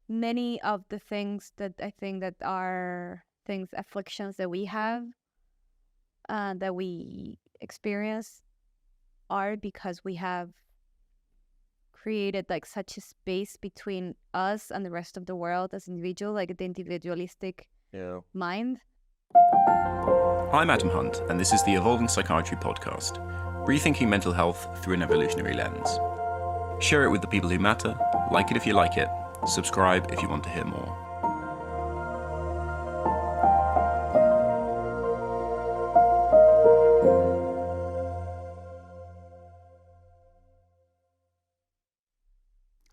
many of the things that I think that are things, afflictions that we have, that we experience, are because we have created like such a space between us and the rest of the world as individual, like the individualistic mind. I'm Adam Hunt, and this is the Evolving Psychiatry podcast, rethinking mental health through an evolutionary lens. Share it with the people who matter, like it if you like it, subscribe if you want to hear more.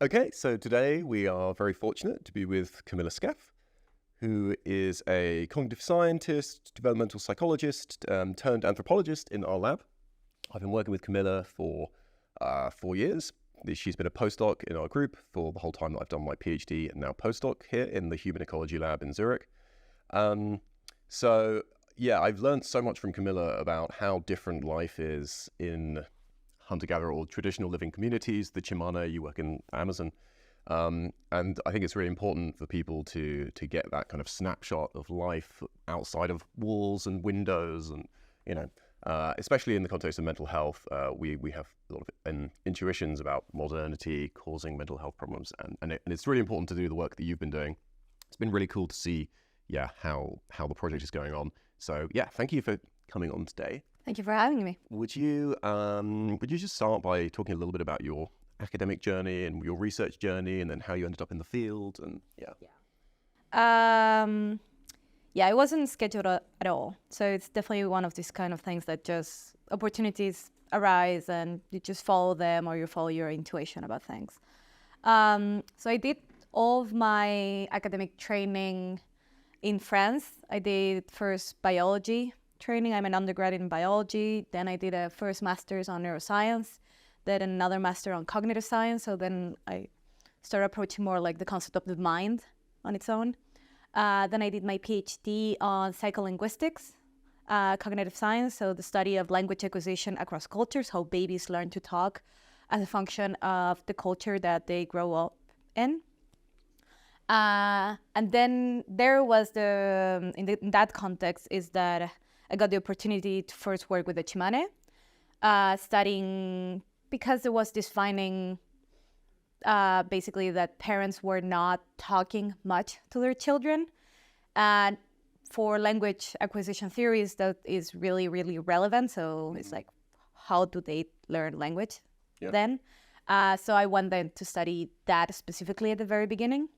Okay, so today we are very fortunate to be with Camila Scaff, who is a cognitive scientist, developmental psychologist, turned anthropologist in our lab. I've been working with Camila for 4 years. She's been a postdoc in our group for the whole time that I've done my PhD and now postdoc here in the Human Ecology Lab in Zurich. So yeah, I've learned so much from Camila about how different life is in hunter-gatherer or traditional living communities, the Chimane. You work in Amazon. And I think it's really important for people to get that kind of snapshot of life outside of walls and windows, and especially in the context of mental health, we have a lot of intuitions about modernity causing mental health problems, and it's really important to do the work that you've been doing. It's been really cool to see, how the project is going on. So thank you for coming on today. Thank you for having me. Would you just start by talking a little bit about your academic journey and your research journey, and then how you ended up in the field? And it wasn't scheduled at all. So it's definitely one of these kind of things that just opportunities arise and you just follow them, or you follow your intuition about things. So I did all of my academic training in France. I did first biology training. I'm an undergrad in biology. Then I did a first master's on neuroscience, then another master on cognitive science. So then I started approaching more like the concept of the mind on its own. Then I did my PhD on psycholinguistics, cognitive science, so the study of language acquisition across cultures, how babies learn to talk as a function of the culture that they grow up in. And then there was in that context is that I got the opportunity to first work with the Chimane, studying, because there was this finding basically that parents were not talking much to their children. And for language acquisition theories, that is really, really relevant. So it's like, how do they learn language then? So I went then to study that specifically at the very beginning.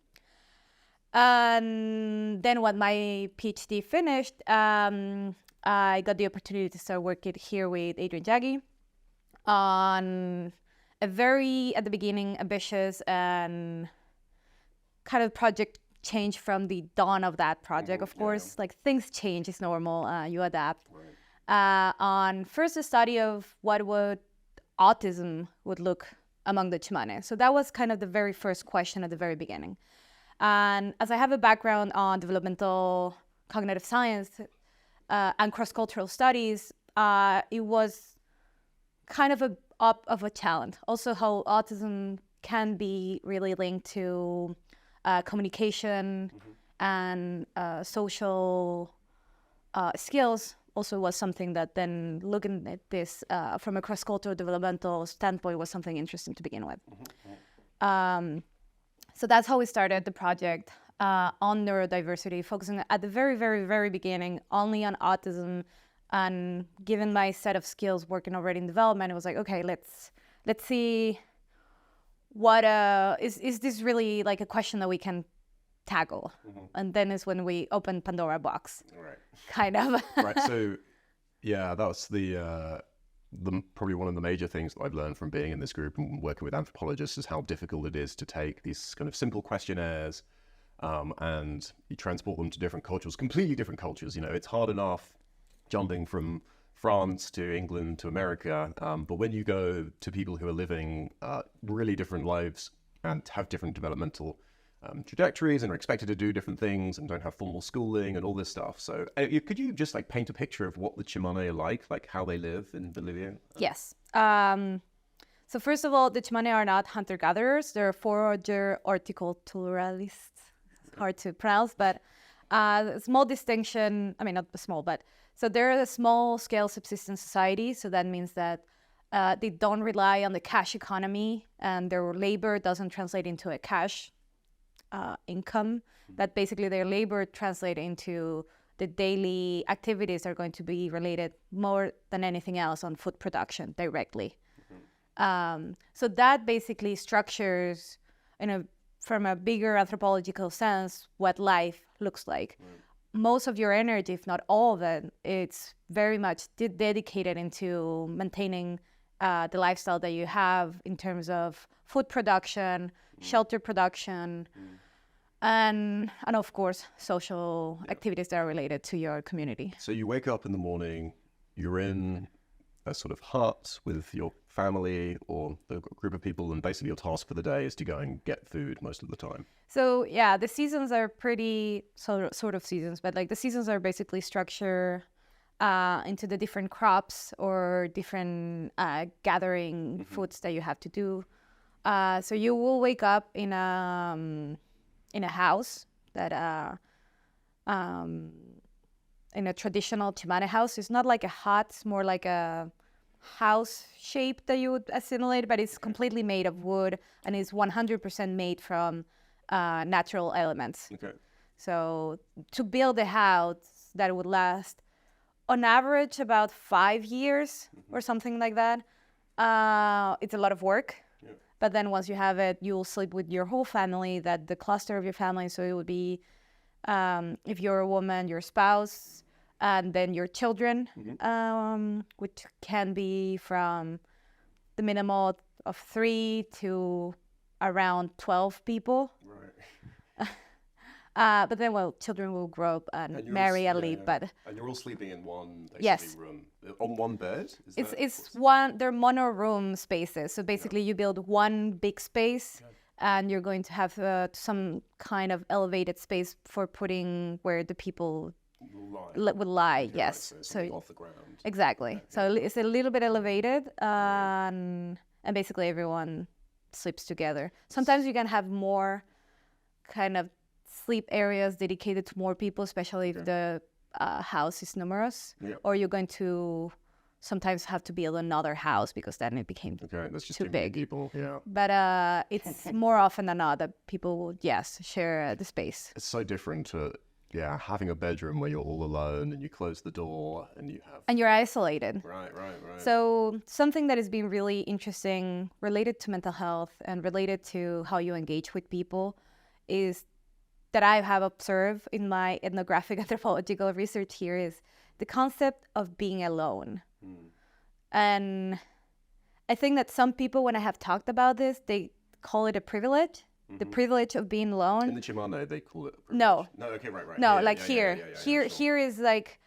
And then when my PhD finished, I got the opportunity to start working here with Adrian Jaggi on a very, at the beginning, ambitious and kind of project change from the dawn of that project. Of course, like things change, it's normal, you adapt. Right. On first the study of what would autism would look among the Chimane. So that was kind of the very first question at the very beginning. And as I have a background on developmental cognitive science and cross-cultural studies, it was kind of a challenge. Also how autism can be really linked to communication and social skills also was something that then looking at this from a cross-cultural developmental standpoint was something interesting to begin with. So that's how we started the project on neurodiversity, focusing at the very, very, very beginning only on autism. And given my set of skills working already in development, it was like, okay, let's see what is this really like a question that we can tackle? And then is when we opened Pandora box, right? Kind of. Right. So that was the probably one of the major things that I've learned from being in this group and working with anthropologists is how difficult it is to take these kind of simple questionnaires and you transport them to different cultures, completely different cultures. It's hard enough jumping from France to England to America, but when you go to people who are living really different lives and have different developmental trajectories and are expected to do different things and don't have formal schooling and all this stuff. So could you just like paint a picture of what the Chimane are like how they live in Bolivia? Yes. So first of all, the Chimane are not hunter-gatherers. They're forager horticulturalists. Hard to pronounce, but small distinction. I mean, not small, but so they're a small-scale subsistence society. So that means that they don't rely on the cash economy, and their labor doesn't translate into a cash income. That basically their labor translates into the daily activities that are going to be related more than anything else on food production directly. So that basically structures, from a bigger anthropological sense, what life looks like. Most of your energy, if not all of it, it's very much dedicated into maintaining the lifestyle that you have in terms of food production, shelter production, and of course, social activities that are related to your community. So you wake up in the morning, you're in a sort of hut with your family or the group of people, and basically your task for the day is to go and get food most of the time. So yeah, the seasons are pretty sort of seasons, but like the seasons are basically structured into the different crops or different gathering foods that you have to do. So you will wake up in a house that in a traditional Chimane house. It's not like a hut, it's more like a house shape that you would assimilate, but it's completely made of wood and is 100% made from natural elements. Okay. So to build a house that would last on average about 5 years or something like that, it's a lot of work. Yeah. But then once you have it, you'll sleep with your whole family, that the cluster of your family. So it would be, if you're a woman, your spouse, and then your children, which can be from the minimum of 3 to around 12 people. Right. But then, children will grow up and marry and leave. But and you're all sleeping in one room on one bed. They're mono-room spaces. So basically, you build one big space, and you're going to have some kind of elevated space for putting where the people would lie. Yes. So off the ground. Exactly. Yeah. So it's a little bit elevated, and basically everyone sleeps together. Sometimes you can have more kind of sleep areas dedicated to more people, especially if the house is numerous, or you're going to sometimes have to build another house because then it became that's just too big. People. Yeah. But it's more often than not that people will, share the space. It's so different to having a bedroom where you're all alone and you close the door and you have... And you're isolated. Right. So something that has been really interesting related to mental health and related to how you engage with people is that I have observed in my ethnographic anthropological research here is the concept of being alone. And I think that some people, when I have talked about this, they call it a privilege. The privilege of being alone. In the Chimane, they call it a privilege. No. No, okay, right. No, here is like,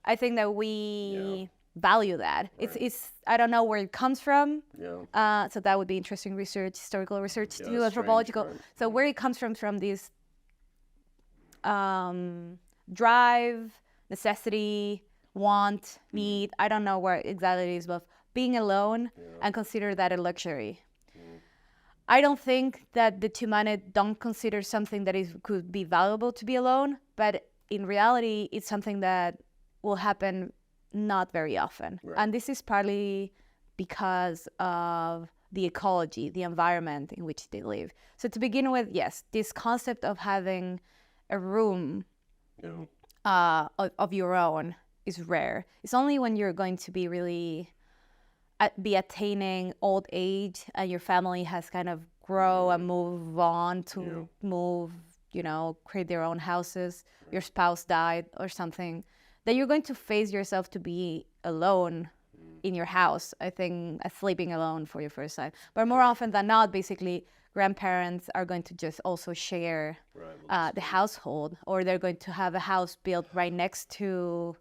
I think that we value that. Right. It's I don't know where it comes from. Yeah. So that would be interesting research, historical research, to do anthropological. Strange, right? So where it comes from this drive, necessity, want, need. I don't know where exactly it is, but being alone and consider that a luxury. I don't think that the Chimane don't consider something that could be valuable to be alone, but in reality, it's something that will happen not very often. Right. And this is partly because of the ecology, the environment in which they live. So to begin with, yes, this concept of having a room of your own is rare. It's only when you're going to be really... be attaining old age and your family has kind of grow and move on to create their own houses, your spouse died or something, that you're going to face yourself to be alone in your house, I think, sleeping alone for your first time. But more often than not, basically, grandparents are going to just also share the household, or they're going to have a house built right next to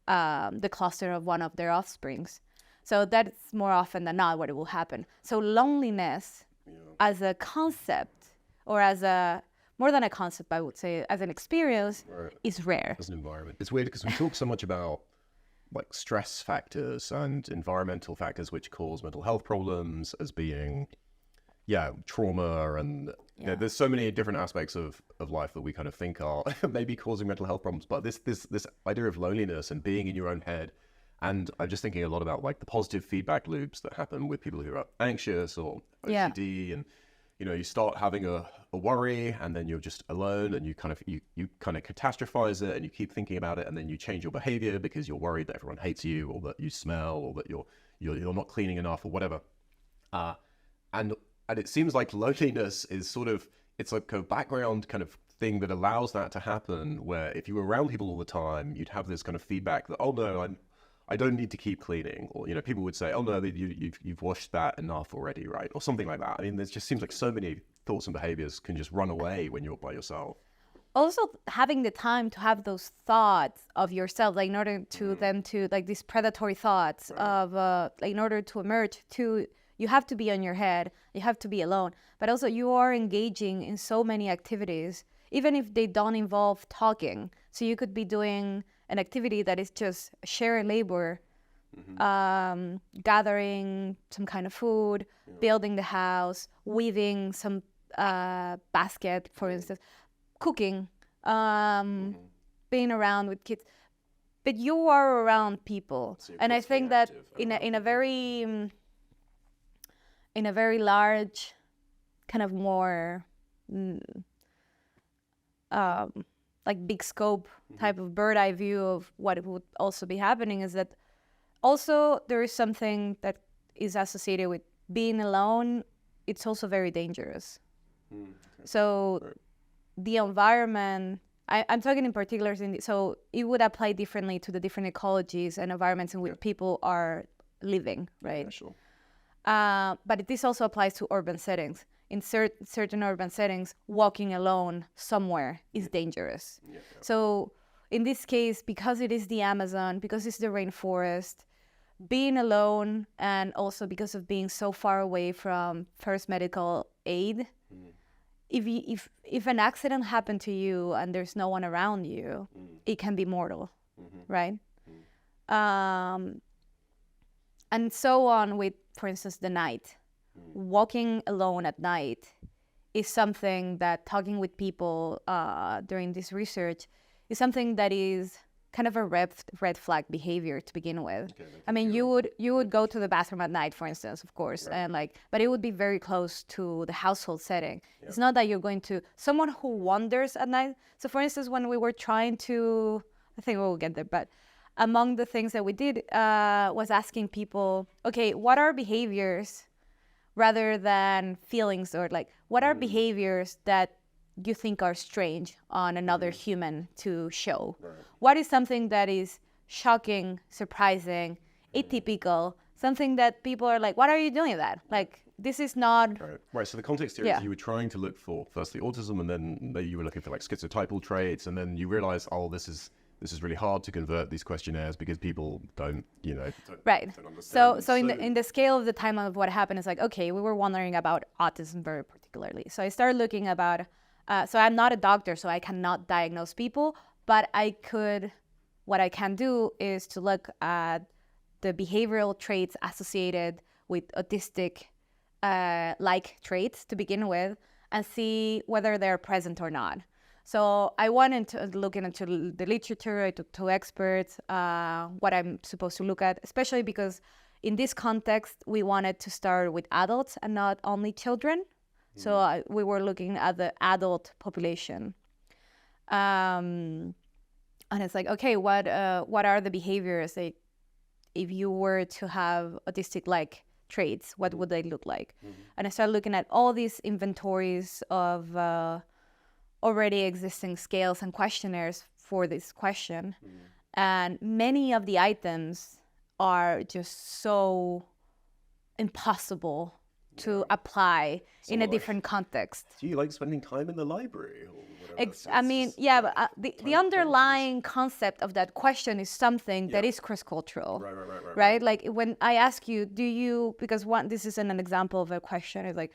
the cluster of one of their offsprings. So that's more often than not what it will happen. So loneliness as a concept, or as more than a concept, I would say, as an experience, is rare. As an environment. It's weird because we talk so much about like stress factors and environmental factors which cause mental health problems as being, trauma, and there's so many different aspects of life that we kind of think are maybe causing mental health problems. But this idea of loneliness and being in your own head, and I'm just thinking a lot about like the positive feedback loops that happen with people who are anxious or OCD, and you start having a worry, and then you're just alone, and you kind of catastrophize it, and you keep thinking about it, and then you change your behavior because you're worried that everyone hates you, or that you smell, or that you're not cleaning enough, or whatever. And it seems like loneliness is sort of, it's like a background kind of thing that allows that to happen, where if you were around people all the time, you'd have this kind of feedback that, oh no, I don't need to keep cleaning, or people would say, oh no, you've washed that enough already, right, or something like that. I mean, there just seems like so many thoughts and behaviors can just run away when you're by yourself. Also, having the time to have those thoughts of yourself, like in order to them to, like, these predatory thoughts of like, in order to emerge, you have to be on your head, you have to be alone, but also you are engaging in so many activities, even if they don't involve talking. So you could be doing an activity that is just shared labor, gathering some kind of food, building the house, weaving some basket, for instance, cooking, being around with kids. But you are around people, so and I think that in a very large, kind of more like big scope type of bird eye view of what would also be happening, is that also there is something that is associated with being alone. It's also very dangerous. So the environment, I'm talking in particular, so it would apply differently to the different ecologies and environments in which people are living, right? Yeah, sure. But this also applies to urban settings. In certain urban settings, walking alone somewhere is dangerous. So in this case, because it is the Amazon, because it's the rainforest, being alone, and also because of being so far away from first medical aid, if an accident happened to you and there's no one around you, it can be mortal, right? And so on with, for instance, the night. Walking alone at night is something that, talking with people during this research, is something that is kind of a red flag behavior to begin with. I mean, you would go to the bathroom at night, for instance, of course, and but it would be very close to the household setting. It's not that you're going to someone who wanders at night. So, for instance, when we were trying to, I think we'll get there, but among the things that we did was asking people, okay, what are behaviors rather than feelings, or like, what are behaviors that you think are strange on another human to show? What is something that is shocking, surprising, atypical, something that people are like, what are you doing that? Like, this is not... Right, so the context here is you were trying to look for, firstly, autism, and then you were looking for like schizotypal traits, and then you realize, oh, this is really hard to convert these questionnaires because people don't understand. So in the scale of the time of what happened, is like, okay, we were wondering about autism very particularly. So I started looking about, so I'm not a doctor, so I cannot diagnose people, but what I can do is to look at the behavioral traits associated with autistic like traits to begin with, and see whether they're present or not. So I wanted to look into the literature. I took two experts, what I'm supposed to look at, especially because in this context, we wanted to start with adults and not only children. So we were looking at the adult population. And it's like, okay, what are the behaviors that if you were to have autistic-like traits, what would they look like? And I started looking at all these inventories of already existing scales and questionnaires for this question. And many of the items are just so impossible to apply in a different context. Do you like spending time in the library? Or whatever? But the underlying concept of that question is something that is cross-cultural. Right? Like when I ask you, because this is an example of a question, it's like,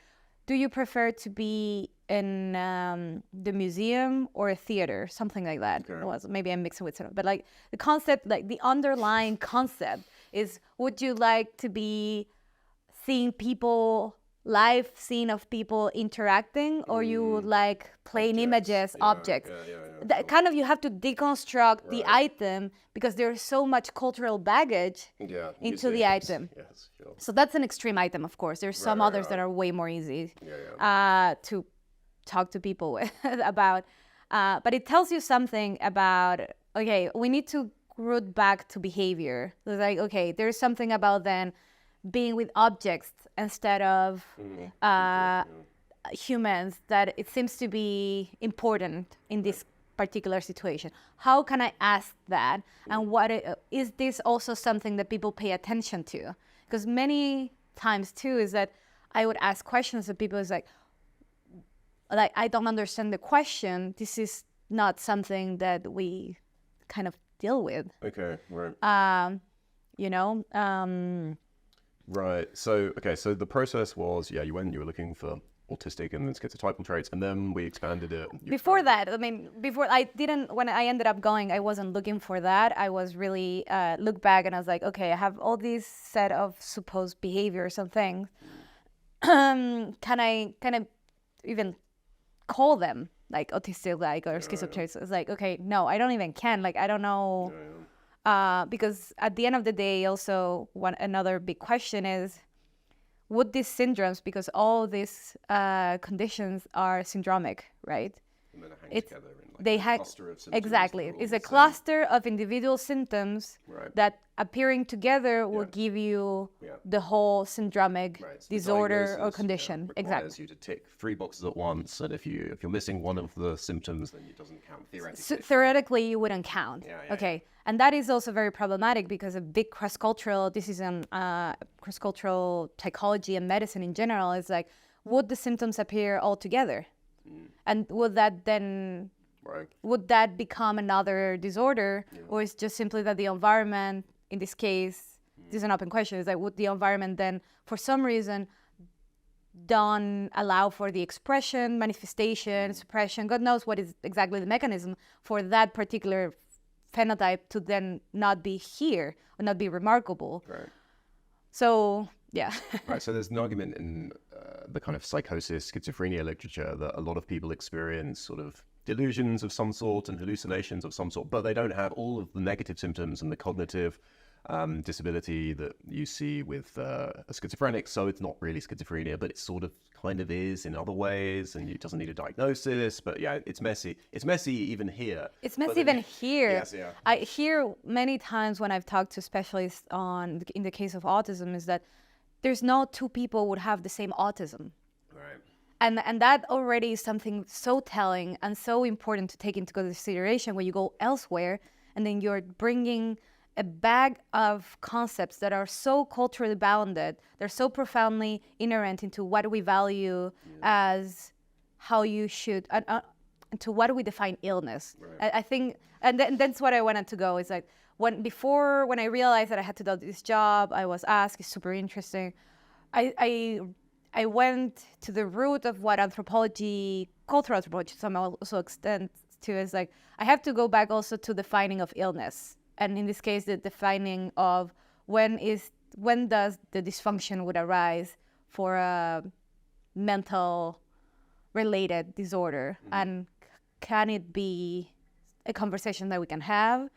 do you prefer to be in the museum or a theater, something like that. Okay. It was, maybe I'm mixing with some, but like the concept, like the underlying concept is, would you like to be seeing people, live scene of people interacting, or you would like plain images, objects? That kind of, you have to deconstruct the item because there's so much cultural baggage into the item. Yes, sure. So that's an extreme item, of course. There's some others that are way more easy to talk to people with about. But it tells you something about, okay, we need to root back to behavior. It's like, okay, there's something about then being with objects instead of humans that it seems to be important in this particular situation. How can I ask that? And is this also something that people pay attention to? Because many times too is that I would ask questions of people, is like I don't understand the question. This is not something that we kind of deal with. Okay, right. You know? Right. So the process was, you were looking for autistic and schizotypal traits, and then we expanded it. When I ended up going, I wasn't looking for that. I was really look back and I was like, okay, I have all these set of supposed behaviors and things. Can I even call them like autistic, like, or schizotypal? It's like, okay, no, I don't even can. Like, I don't know. Because at the end of the day, also another big question is, would these syndromes, because all these conditions are syndromic, right? And then they hang together in they a cluster of symptoms. Exactly. It's a cluster of individual symptoms that appearing together will give you the whole syndromic disorder or condition. Requires you to tick 3 boxes at once, and if you're missing one of the symptoms, then it doesn't count theoretically. So theoretically, you wouldn't count. Okay. And that is also very problematic because a big cross-cultural, this is cross-cultural psychology and medicine in general, is like, would the symptoms appear all together? And would that then, would that become another disorder? Or is just simply that the environment, in this case, this is an open question, is that would the environment then, for some reason, don't allow for the expression, manifestation, suppression, God knows what is exactly the mechanism for that particular phenotype to then not be here or not be remarkable. Right. So, yeah. Right, so there's an argument in the kind of psychosis, schizophrenia literature that a lot of people experience sort of delusions of some sort and hallucinations of some sort, but they don't have all of the negative symptoms and the cognitive disability that you see with a schizophrenic. So it's not really schizophrenia, but it sort of kind of is in other ways, and it doesn't need a diagnosis. But yeah, it's messy. It's messy even here. It's messy even here. Yes, yeah. I hear many times when I've talked to specialists in the case of autism, is that there's no 2 people would have the same autism. Right. And that already is something so telling and so important to take into consideration when you go elsewhere, and then you're bringing a bag of concepts that are so culturally bounded, they're so profoundly inherent into what we value as how you should, to what we define illness. Right. I think, and that's what I wanted to go, is like, when I realized that I had to do this job, I was asked, it's super interesting. I went to the root of what anthropology, cultural anthropology, some also extend to, is like, I have to go back also to defining of illness. And in this case, the defining of when does the dysfunction would arise for a mental related disorder, and can it be a conversation that we can have?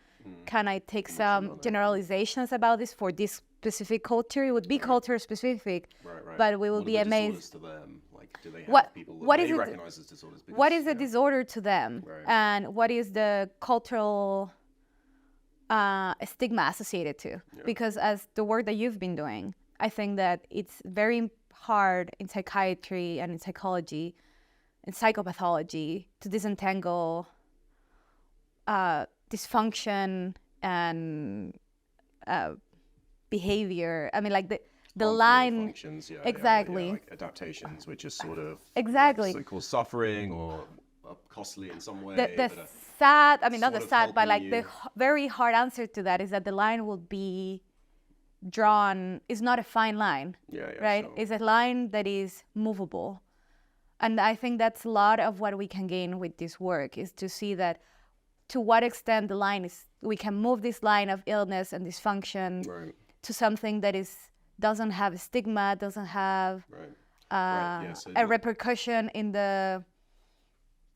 Can I take some generalizations about this for this specific culture? It would be culture specific, but we will be amazed. To them? Like, do they have people that they recognize as disorders? Because, what is a disorder to them, and what is the cultural stigma associated to? Because as the work that you've been doing, I think that it's very hard in psychiatry and in psychology and psychopathology to disentangle dysfunction and behavior. I mean, like the line functions, exactly, like adaptations, which is sort of exactly so-called suffering or costly in some way. Sad, I mean, not the sad, but like the very hard answer to that is that the line will be drawn, is not a fine line, right? Sure. It's a line that is movable. And I think that's a lot of what we can gain with this work, is to see that to what extent the line is, we can move this line of illness and dysfunction to something that doesn't have a stigma, doesn't have a repercussion in the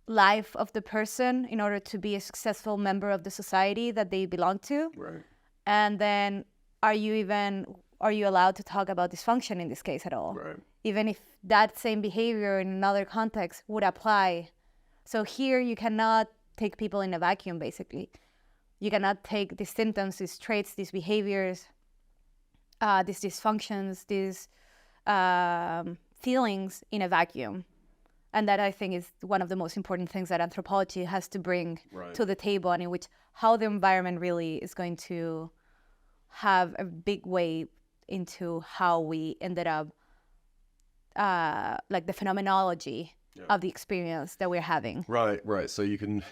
life of the person in order to be a successful member of the society that they belong to. And then are you allowed to talk about dysfunction in this case at all? Even if that same behavior in another context would apply. So here you cannot take people in a vacuum, basically. You cannot take these symptoms, these traits, these behaviors, these dysfunctions, these feelings in a vacuum. And that, I think, is one of the most important things that anthropology has to bring to the table, and in which how the environment really is going to have a big way into how we ended up, like the phenomenology of the experience that we're having. Right. So the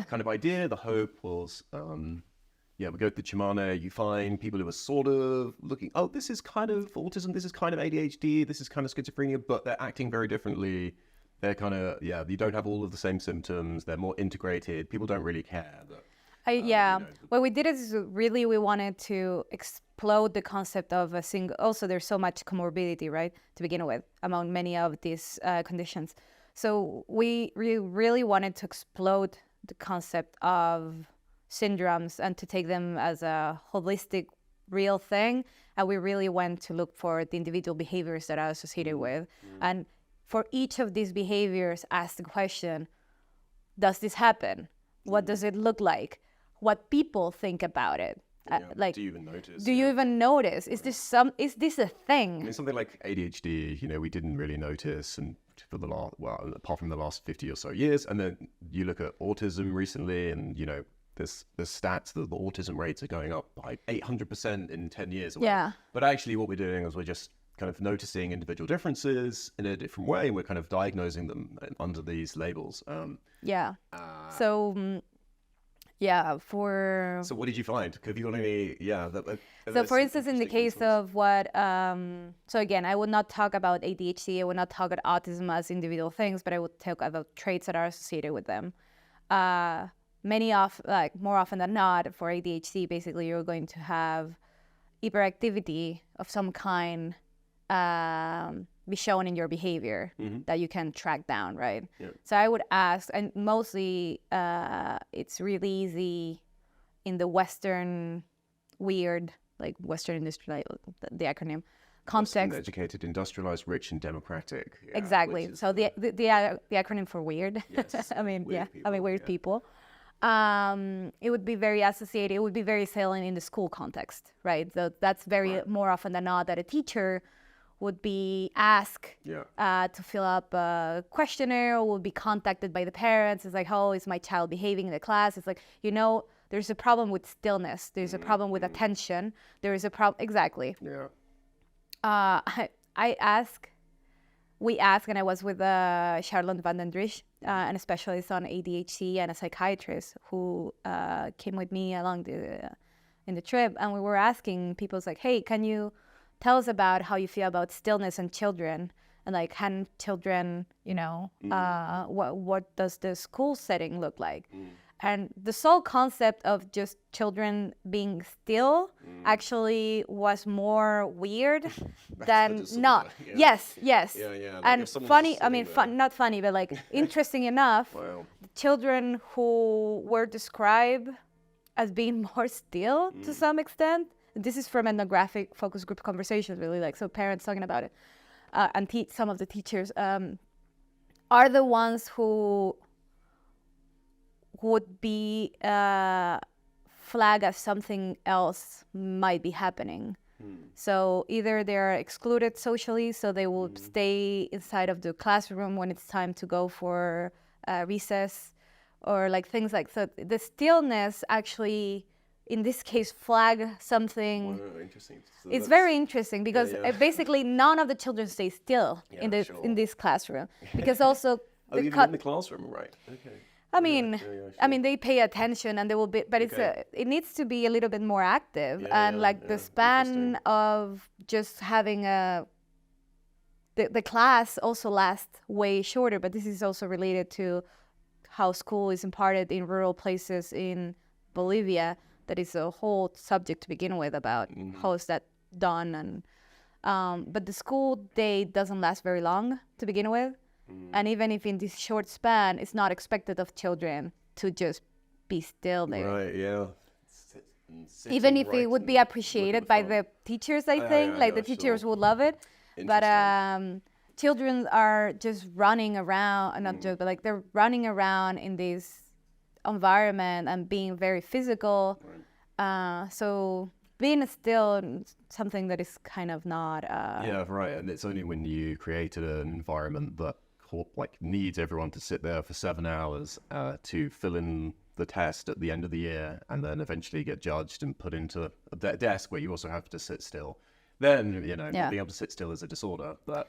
kind of idea, the hope was, we go to the Chimane, you find people who are sort of looking, oh, this is kind of autism, this is kind of ADHD, this is kind of schizophrenia, but they're acting very differently. They're kind of, you don't have all of the same symptoms. They're more integrated. People don't really care. What we did is really we wanted to explode the concept of a single. Also, there's so much comorbidity, right, to begin with, among many of these conditions. So we really wanted to explode the concept of syndromes and to take them as a holistic, real thing. And we really went to look for the individual behaviors that are associated with. And for each of these behaviors, ask the question, does this happen? What does it look like? What people think about it? Do you even notice? Do you even notice? Is this a thing? I mean, something like ADHD, we didn't really notice, and for the last, apart from the last 50 or so years. And then you look at autism recently, and there's stats that the autism rates are going up by 800% in 10 years. But actually, what we're doing is we're just kind of noticing individual differences in a different way, and we're kind of diagnosing them under these labels. So what did you find? Have you got any? So for instance, in the case of what, so again, I would not talk about ADHD, I would not talk about autism as individual things, but I would talk about traits that are associated with them. More often than not, for ADHD, basically you're going to have hyperactivity of some kind be shown in your behavior that you can track down, right? So I would ask, and mostly it's really easy in the Western weird, like Western industrial, the acronym, context. Western educated, industrialized, rich, and democratic. Exactly. So the acronym for weird. Yes. Weird people. It would be very associated. It would be very salient in the school context, right? So that's more often than not that a teacher would be asked to fill up a questionnaire, or would be contacted by the parents. It's like, how is my child behaving in the class? It's like, there's a problem with stillness. There's a problem with attention. There is a problem. Exactly. We asked, and I was with Charlotte van den Driesch, and a specialist on ADHD, and a psychiatrist who came with me along in the trip. And we were asking people, it's like, hey, can you tell us about how you feel about stillness and children, and like, can children, what does the school setting look like? And the sole concept of just children being still actually was more weird than not. Yes. Like and funny, not funny, but like interesting enough, the children who were described as being more still to some extent, this is from ethnographic focus group conversations, really, like, so parents talking about it, and some of the teachers are the ones who would be flagged as something else might be happening. So either they're excluded socially, so they will stay inside of the classroom when it's time to go for recess, or like things like, so the stillness actually, in this case, flag something. Interesting. So it's very interesting because basically none of the children stay still in this classroom, because also even in the classroom, right? Okay. I mean, they pay attention, and they will be, but it needs to be a little bit more active, the span of just having the the class also lasts way shorter, but this is also related to how school is imparted in rural places in Bolivia. That is a whole subject to begin with about how is that done. And but the school day doesn't last very long to begin with. And even if in this short span, it's not expected of children to just be still there. Right, yeah. Even if it would be appreciated by the teachers, I think, like the teachers would love it. But children are just running around, not just, but like they're running around in this environment and being very physical. So being still something that is kind of not... Yeah, right. And it's only when you created an environment that like needs everyone to sit there for 7 hours to fill in the test at the end of the year and then eventually get judged and put into a desk where you also have to sit still. Then, you know, being able to sit still is a disorder. But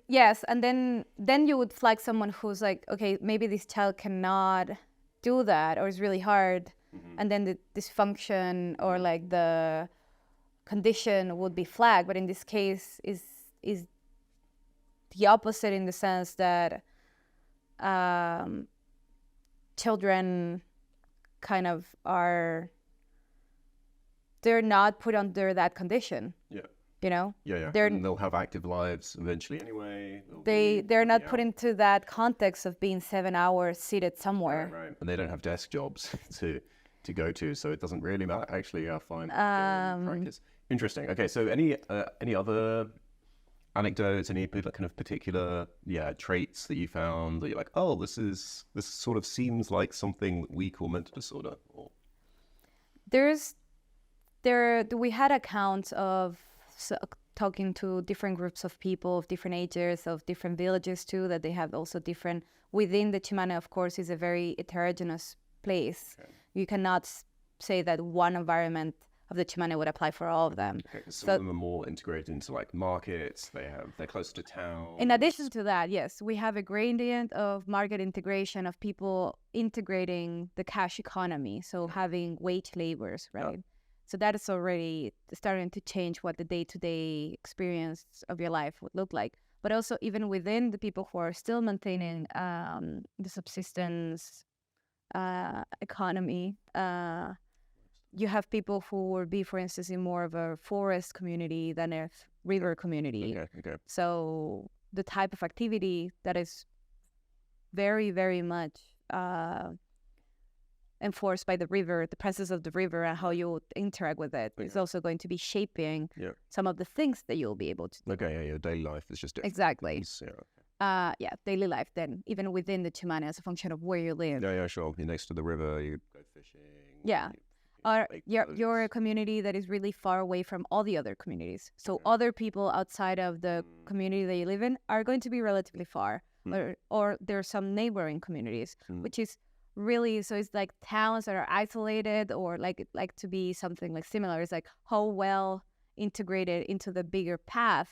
yes, and then you would flag someone who's like, okay, maybe this child cannot do that, or it's really hard. And then the dysfunction or like the condition would be flagged. But in this case is the opposite, in the sense that children kind of they're not put under that condition. Yeah. You know? Yeah. And they'll have active lives eventually anyway. They're not put into that context of being 7 hours seated somewhere. Right. And they don't have desk jobs to go to, so it doesn't really matter. Actually, fine. Practice. Interesting. Okay, so any other anecdotes, any kind of particular traits that you found that you're like, oh, this sort of seems like something we call mental disorder? Or... we had accounts of talking to different groups of people of different ages, of different villages too, that they have also different, within the Chimane, of course, is a very heterogeneous place. Okay. You cannot say that one environment of the Chimane would apply for all of them. Okay, some of them are more integrated into like markets, they're close to town. In addition to that, yes, we have a gradient of market integration, of people integrating the cash economy, so having wage labors, right? Yeah. So that is already starting to change what the day-to-day experience of your life would look like. But also even within the people who are still maintaining the subsistence economy, you have people who would be, for instance, in more of a forest community than a river community. Okay. So the type of activity that is very, very much enforced by the river, the presence of the river and how you interact with it is also going to be shaping some of the things that you'll be able to do. Okay, your daily life is just different. Exactly. Daily life then, even within the Chimane, as a function of where you live. Yeah, sure. You're next to the river, you go fishing. Yeah. Or you're a community that is really far away from all the other communities. So other people outside of the community that you live in are going to be relatively far. Or there are some neighboring communities, which is really, so it's like towns that are isolated, or like to be something like similar. It's like how well integrated into the bigger path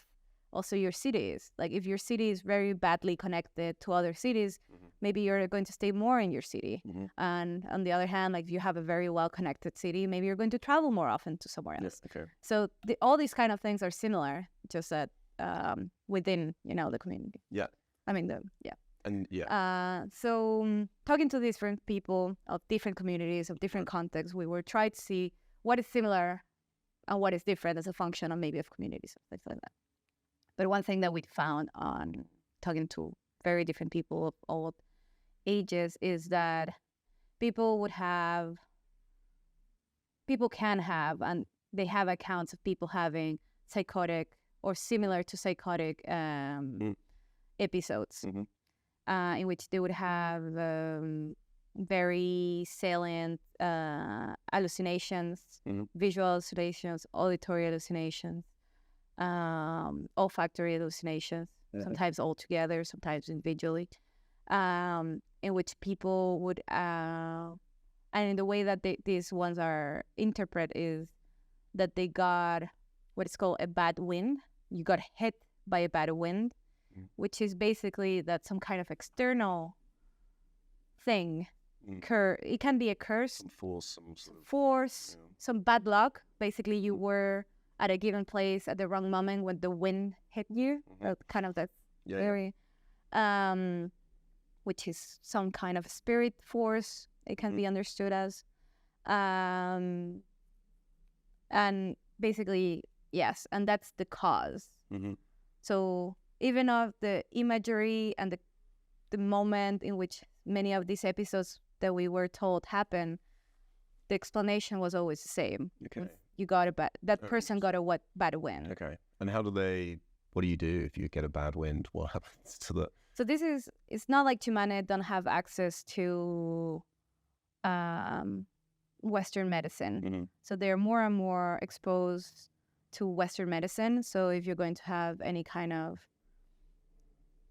also your city is. Like if your city is very badly connected to other cities, maybe you're going to stay more in your city. And on the other hand, like if you have a very well connected city, maybe you're going to travel more often to somewhere else. Okay. So all these kind of things are similar, just that within, the community. Yeah. I mean, so talking to different people of different communities, of different contexts, we were trying to see what is similar and what is different as a function of maybe of communities, things like that. But one thing that we found on talking to very different people of all ages is that people can have, and they have accounts of people having psychotic or similar to psychotic episodes in which they would have very salient hallucinations, visual hallucinations, auditory hallucinations, olfactory hallucinations, sometimes all together, sometimes individually, in which people would, and in the way that these ones are interpreted is that they got what is called a bad wind. You got hit by a bad wind, which is basically that some kind of external thing, it can be a curse, force, some bad luck. Basically, you were at a given place at the wrong moment when the wind hit you, kind of that theory, which is some kind of spirit force. It can be understood as, and basically, yes, and that's the cause. So even of the imagery and the moment in which many of these episodes that we were told happened, the explanation was always the same. Okay. You got a that person got a bad wind. Okay. And what do you do if you get a bad wind? What happens to the... So it's not like Chimane don't have access to Western medicine. So they're more and more exposed to Western medicine. So if you're going to have any kind of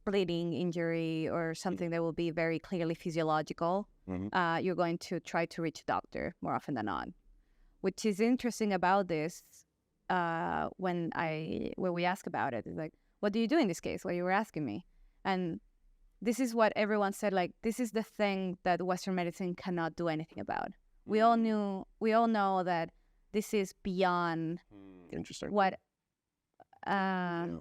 bleeding injury or something that will be very clearly physiological, you're going to try to reach a doctor more often than not. Which is interesting about this, when we ask about it, it's like, what do you do in this case? What you were asking me. And this is what everyone said, like, this is the thing that Western medicine cannot do anything about. We all know that this is beyond what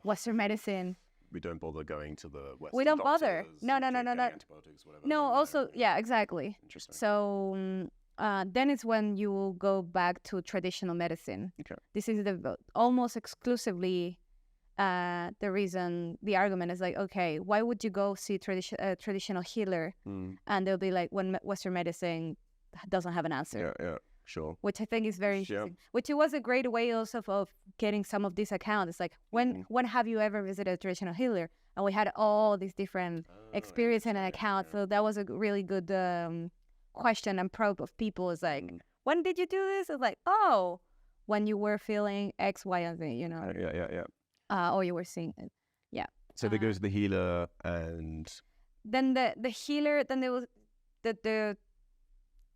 Western medicine. We don't bother going to the Western We don't bother. No. Antibiotics, whatever. No, also, yeah, exactly. Interesting. So then it's when you will go back to traditional medicine. Okay. This is almost exclusively the reason, the argument is like, okay, why would you go see traditional healer? And they'll be like, when Western medicine doesn't have an answer. Yeah, sure. Which I think is very interesting. Which it was a great way also of getting some of these accounts. It's like, when have you ever visited a traditional healer? And we had all these different experiences and accounts. So that was a really good question and probe of people. Is like, when did you do this? It's like, oh, when you were feeling X, Y, and Z, you know. Yeah. Or you were seeing it. Yeah. So there goes the healer, and then the healer, then there was the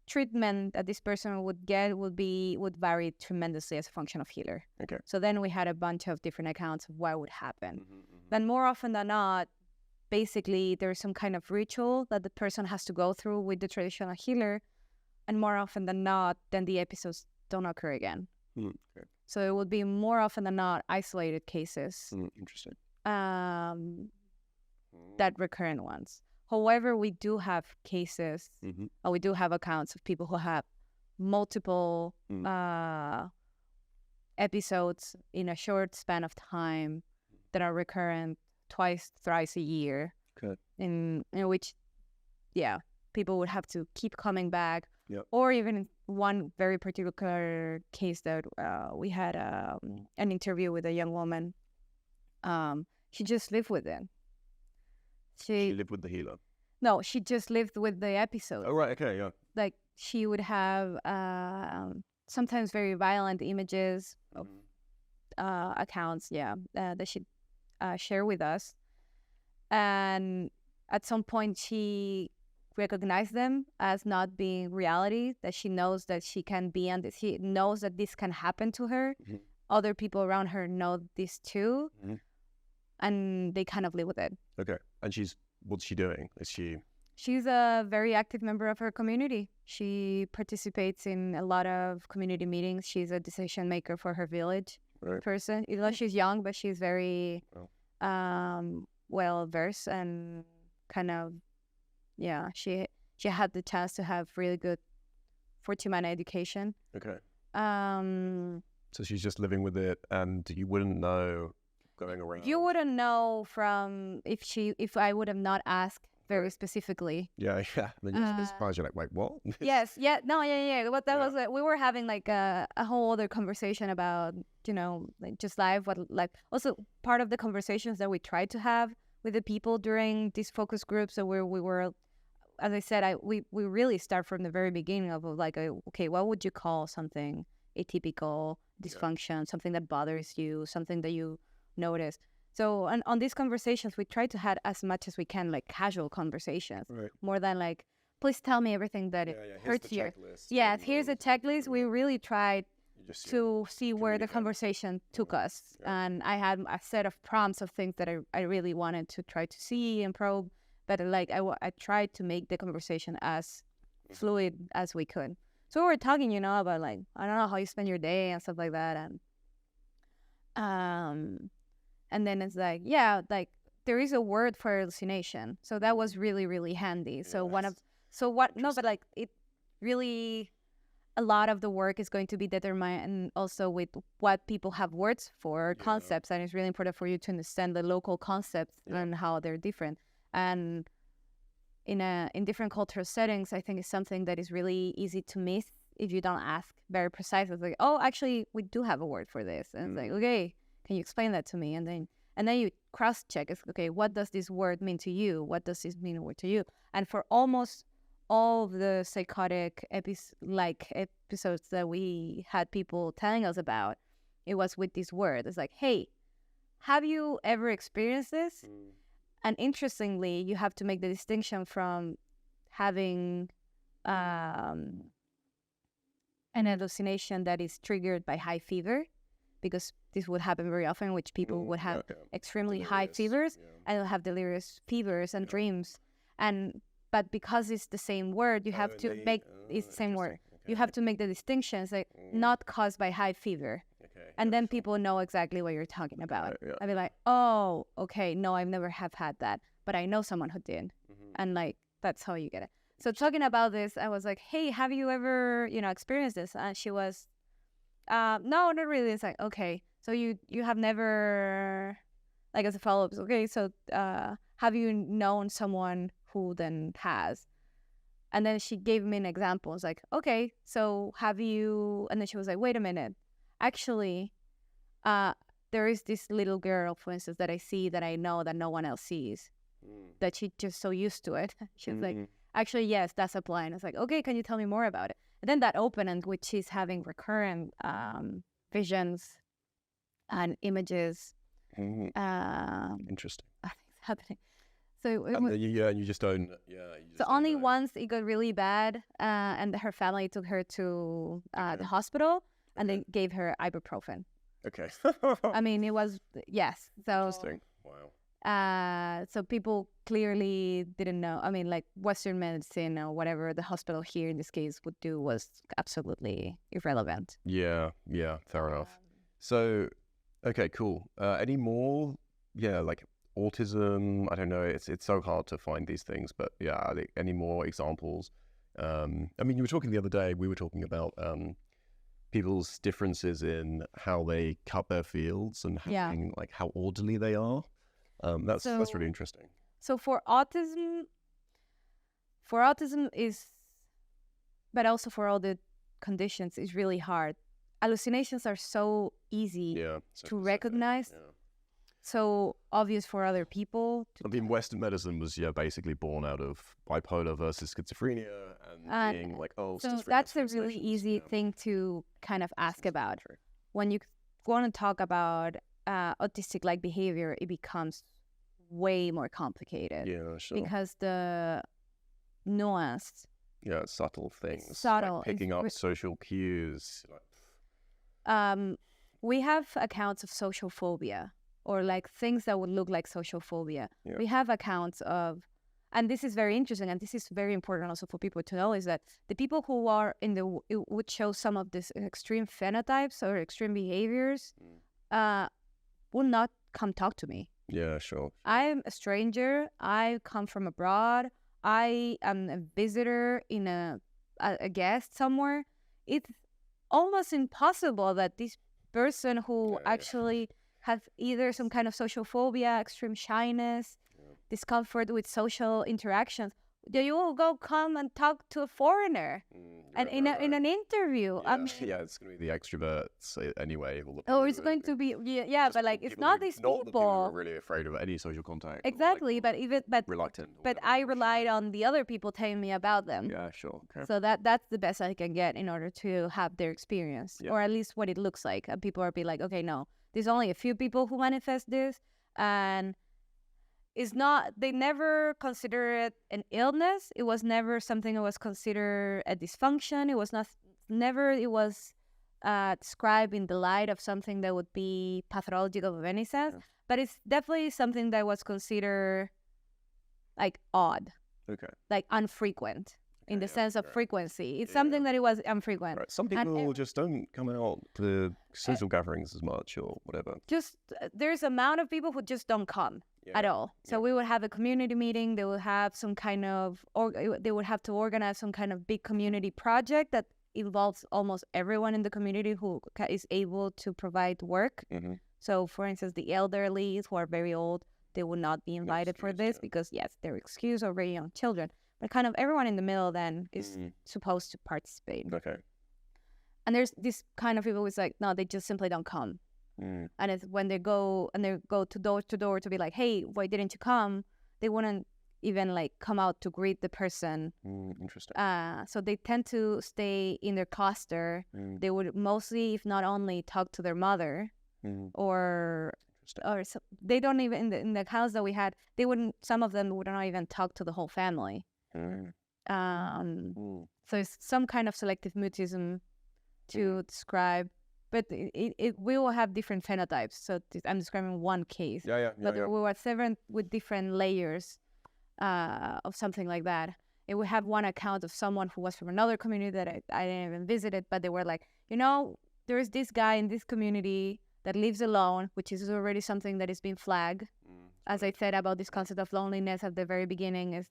treatment that this person would get would vary tremendously as a function of healer. Okay. So then we had a bunch of different accounts of what would happen. Then more often than not, basically there's some kind of ritual that the person has to go through with the traditional healer, and more often than not, then the episodes don't occur again. Okay. So it would be more often than not isolated cases. Interesting. That recurrent ones. However, we do have cases, or we do have accounts of people who have multiple episodes in a short span of time that are recurrent twice, thrice a year. Okay. In which, people would have to keep coming back. Yep. Or even one very particular case that we had an interview with a young woman. She just lived with it. She lived with the healer? No, she just lived with the episodes. Oh, right, okay, yeah. Like, she would have sometimes very violent images of accounts, that she'd share with us. And at some point, she recognized them as not being reality, that she knows that she can be on this. She knows that this can happen to her. Other people around her know this too. And they kind of live with it. Okay. And what's she doing? She's a very active member of her community. She participates in a lot of community meetings. She's a decision maker for her village person. Even though she's young, but she's very well versed and kind of, she had the chance to have really good Fortimana education. Okay. So she's just living with it, and you wouldn't know going around. You wouldn't know from if I would have not asked very specifically. Yeah. Then you're just surprised. You're like, wait, what? Yes. Yeah. No. Yeah. What that was, we were having like a whole other conversation about, like just life. Also part of the conversations that we tried to have with the people during these focus groups, so where we were, as I said, we really start from the very beginning of like, okay, what would you call something atypical, dysfunction, something that bothers you, something that you notice. So on these conversations, we try to have as much as we can, like casual conversations, more than like, please tell me everything that hurts you. Yes, here's a checklist. We really tried to see where the conversation took us. And I had a set of prompts of things that I really wanted to try to see and probe. But like I tried to make the conversation as fluid as we could. So we were talking, about like, I don't know how you spend your day and stuff like that. And And then it's like, yeah, like there is a word for hallucination. So that was really, really handy. So but like it really, a lot of the work is going to be determined also with what people have words for, concepts. And it's really important for you to understand the local concepts and how they're different. And in different cultural settings, I think it's something that is really easy to miss if you don't ask very precise. It's like, oh, actually, we do have a word for this. And it's like, okay, can you explain that to me? And then you cross-check. It's okay, what does this word mean to you? What does this mean to you? And for almost all of the psychotic episodes that we had people telling us about, it was with this word. It's like, hey, have you ever experienced this? And interestingly, you have to make the distinction from having an hallucination that is triggered by high fever, because this would happen very often, which people would have extremely high fevers and they'll have delirious fevers and dreams. But because it's the same word, you have to make it's the same word. You have to make the distinctions, like not caused by high fever. And then people know exactly what you're talking about. I'd be like, oh, okay, no, I've never have had that, but I know someone who did. And like, that's how you get it. So talking about this, I was like, hey, have you ever, experienced this? And she was, no, not really. It's like, okay, so you have never, like as a follow-up, okay, so have you known someone who then has? And then she gave me an example. I was like, okay, so have you, and then she was like, wait a minute. Actually, there is this little girl, for instance, that I see, that I know that no one else sees, that she's just so used to it. She's like, actually, yes, that's applying. I was like, okay, can you tell me more about it? And then that opened, and which she's having recurrent visions and images. Interesting. Happening. So you just don't. So only once it got really bad, and her family took her to the hospital. And they gave her ibuprofen. Okay. I mean, it was, yes. So, interesting. Wow. So people clearly didn't know. I mean, like Western medicine or whatever the hospital here in this case would do was absolutely irrelevant. Yeah, fair enough. So, okay, cool. Any more? Yeah, like autism. I don't know. It's so hard to find these things, but yeah, any more examples? I mean, you were talking the other day. We were talking about people's differences in how they cut their fields and like how orderly they are. That's really interesting. So for autism is, but also for all the conditions, is really hard. Hallucinations are so easy to recognize. So obvious for other people. I mean, Western medicine was basically born out of bipolar versus schizophrenia and being like, oh, so that's a really easy thing to kind of ask about. When you want to talk about autistic-like behavior, it becomes way more complicated. Yeah, sure. Because the nuance. Yeah, subtle things. Like picking up social cues. We have accounts of social phobia, or like things that would look like social phobia. Yeah. We have accounts of, and this is very interesting, and this is very important also for people to know, is that the people who are would show some of these extreme phenotypes or extreme behaviors will not come talk to me. Yeah, sure. I'm a stranger. I come from abroad. I am a visitor in a guest somewhere. It's almost impossible that this person who actually have either some kind of social phobia, extreme shyness, discomfort with social interactions, they will come and talk to a foreigner and in an interview. It's going to be the extroverts anyway. It's going to be but like it's not these people who are really afraid of any social contact. Exactly, but reluctant. But I relied on the other people telling me about them. Yeah, sure. Okay. So that's the best I can get in order to have their experience, or at least what it looks like. And people are be like, okay, no, there's only a few people who manifest this, and they never consider it an illness. It was never something that was considered a dysfunction. It was it was described in the light of something that would be pathological of any sense. But it's definitely something that was considered like odd. Okay. Like infrequent. in the sense of frequency. It's something that it was infrequent. Right. Some people just don't come out to social gatherings as much or whatever. Just there's amount of people who just don't come at all. So we would have a community meeting. They would have some kind of, or they would have to organize some kind of big community project that involves almost everyone in the community who is able to provide work. So, for instance, the elderly who are very old, they would not be invited for this because, yes, they're excused, or very young children. But kind of everyone in the middle then is supposed to participate. Okay. And there's this kind of people who's like, no, they just simply don't come. And it's when they go to door to be like, hey, why didn't you come? They wouldn't even like come out to greet the person. Interesting. So they tend to stay in their cluster. They would mostly, if not only, talk to their mother, or so they don't even in the house that we had. They wouldn't. Some of them would not even talk to the whole family. So it's some kind of selective mutism to describe. But we will have different phenotypes. So I'm describing one case. But we were seven with different layers of something like that. And we have one account of someone who was from another community that I didn't even visit it, but they were like, there is this guy in this community that lives alone, which is already something that is being flagged. As I said about this concept of loneliness at the very beginning, is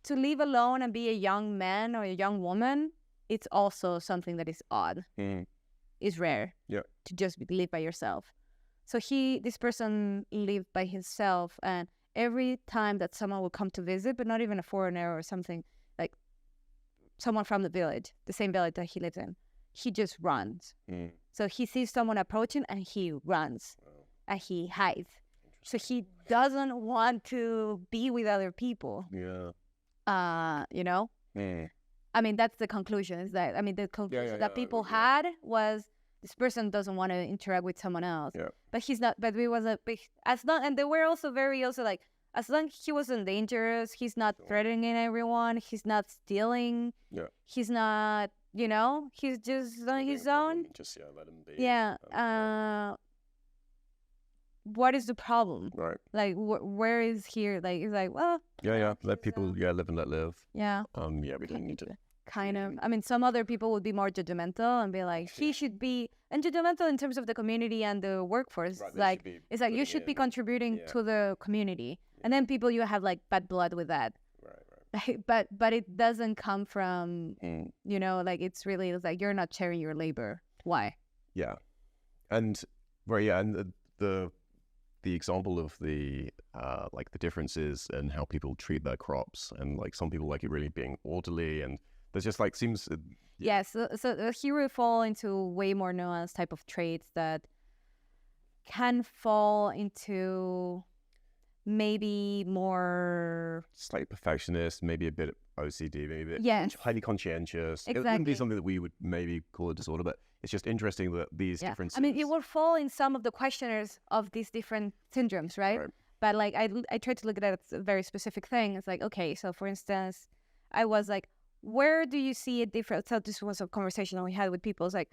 to live alone and be a young man or a young woman, it's also something that is odd. Is rare to just live by yourself. So this person lived by himself, and every time that someone would come to visit, but not even a foreigner or something, like someone from the village, the same village that he lives in, he just runs. So he sees someone approaching and he runs and he hides. So he doesn't want to be with other people. I mean, that's the conclusion. Is that the conclusion that people had was this person doesn't want to interact with someone else. But he's not. But we was and they were also like, as long as he wasn't dangerous, he's not threatening everyone. He's not stealing. He's not. He's just on his own. Just let him be. What is the problem? Right. Like, where is here? Like, it's like, well. Let people live and let live. We don't need to. Kind of. I mean, some other people would be more judgmental and be like, he should be, and judgmental in terms of the community and the workworkforce. Right, it's like you should be contributing to the community. And then people, you have like bad blood with that. Right. But it doesn't come from, like it's like you're not sharing your labor. Why? Yeah. And and the example of the like the differences in how people treat their crops, and like some people like it really being orderly, and there's just like seems so here we fall into way more nuanced type of traits that can fall into maybe more slightly perfectionist, maybe a bit OCD, maybe a bit highly conscientious. It wouldn't be something that we would maybe call a disorder, but it's just interesting that these differences. I mean, it will fall in some of the questionnaires of these different syndromes, right? But like I tried to look at it as a very specific thing. It's like, okay, so for instance, I was like, where do you see a difference? So this was a conversation that we had with people. It's like,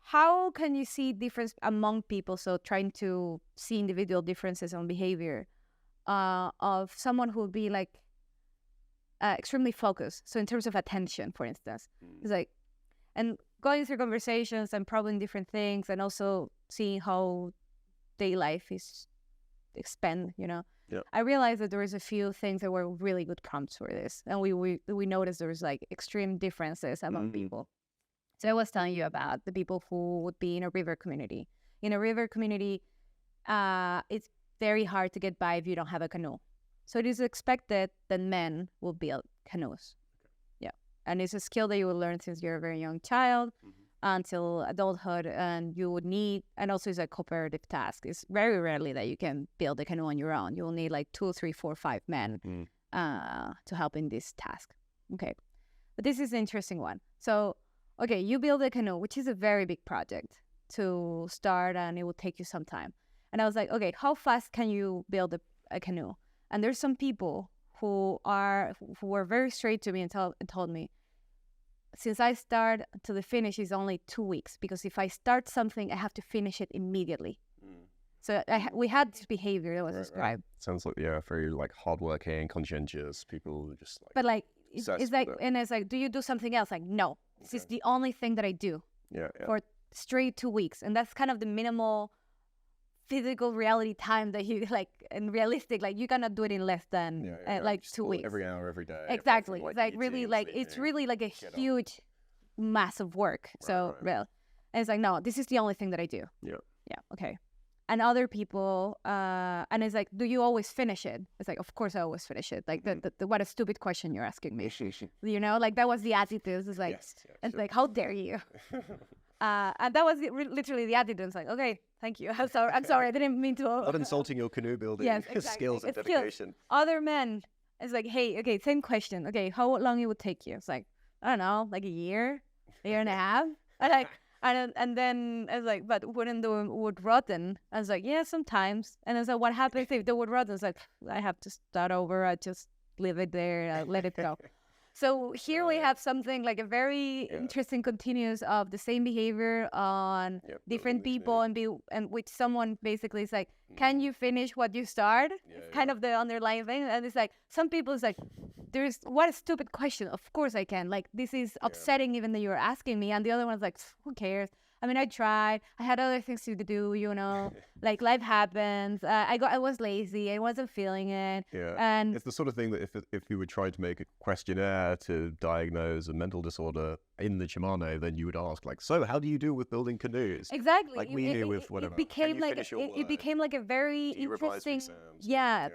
how can you see difference among people? So trying to see individual differences on behavior of someone who would be like extremely focused. So in terms of attention, for instance, it's like, and going through conversations and probing different things, and also seeing how day life is spent, I realized that there was a few things that were really good prompts for this, and we noticed there was like extreme differences among people. So I was telling you about the people who would be in a river community. In a river community, it's very hard to get by if you don't have a canoe. So it is expected that men will build canoes. And it's a skill that you will learn since you're a very young child until adulthood, and you would need, and also it's a cooperative task. It's very rarely that you can build a canoe on your own. You'll need like 2, 3, 4, 5 men to help in this task. Okay. But this is an interesting one. So, okay, you build a canoe, which is a very big project to start, and it will take you some time. And I was like, okay, how fast can you build a canoe? And there's some people who were very straight to me and told me, since I start to the finish is only 2 weeks, because if I start something, I have to finish it immediately. So we had this behavior that was described. Sounds like very like hardworking, conscientious people, just like. But like it's like, and it's like, do you do something else? Like, no, this is the only thing that I do for straight 2 weeks. And that's kind of the minimal physical reality time that you like, and realistic, like you cannot do it in less than like 2 weeks. Every hour, every day. Exactly. It's like really like, it's really like a huge, massive work. So real. And it's like, no, this is the only thing that I do. Yeah. Okay. And other people, and it's like, do you always finish it? It's like, of course I always finish it. Like, what a stupid question you're asking me. You know, like that was the attitude. It's like, it's like, how dare you? And that was literally the attitude. It's like, okay, thank you. I'm sorry. I didn't mean to. Not insulting your canoe building skills and dedication. Other men, it's like, hey, okay, same question. Okay, how long it would take you? It's like, I don't know, like a year and a half. And like. And then I was like, but wouldn't the wood rotten? I was like, yeah, sometimes. And I was like, what happens if the wood rottens? Like, I have to start over. I just leave it there, let it go. So here we have something like a very interesting continuous of the same behavior on different people, and which someone basically is like, can you finish what you start? It's kind of the underlying thing. And it's like, some people is like, what a stupid question. Of course I can. Like, this is upsetting even that you're asking me. And the other one's like, who cares? I mean, I tried. I had other things to do, you know. Like, life happens. I was lazy. I wasn't feeling it. Yeah. And it's the sort of thing that if you were trying to make a questionnaire to diagnose a mental disorder in the Chimane, then you would ask, like, so how do you do with building canoes? Exactly. Like we do with whatever. It became like a very interesting,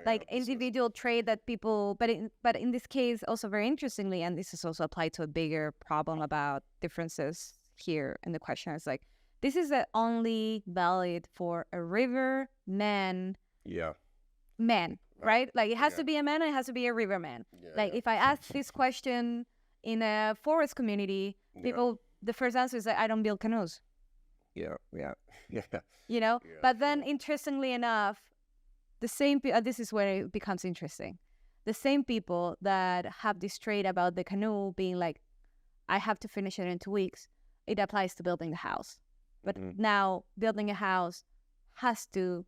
like individual trait that people, but in this case also very interestingly, and this is also applied to a bigger problem about differences here in the question. It's like, this is only valid for a river man. Right? Like, it has to be a man and it has to be a river man. Like, if I ask this question in a forest community, people, the first answer is like, I don't build canoes. You know? But then, interestingly enough, the same this is where it becomes interesting. The same people that have this trait about the canoe being like, I have to finish it in 2 weeks, it applies to building a house. But now building a house has to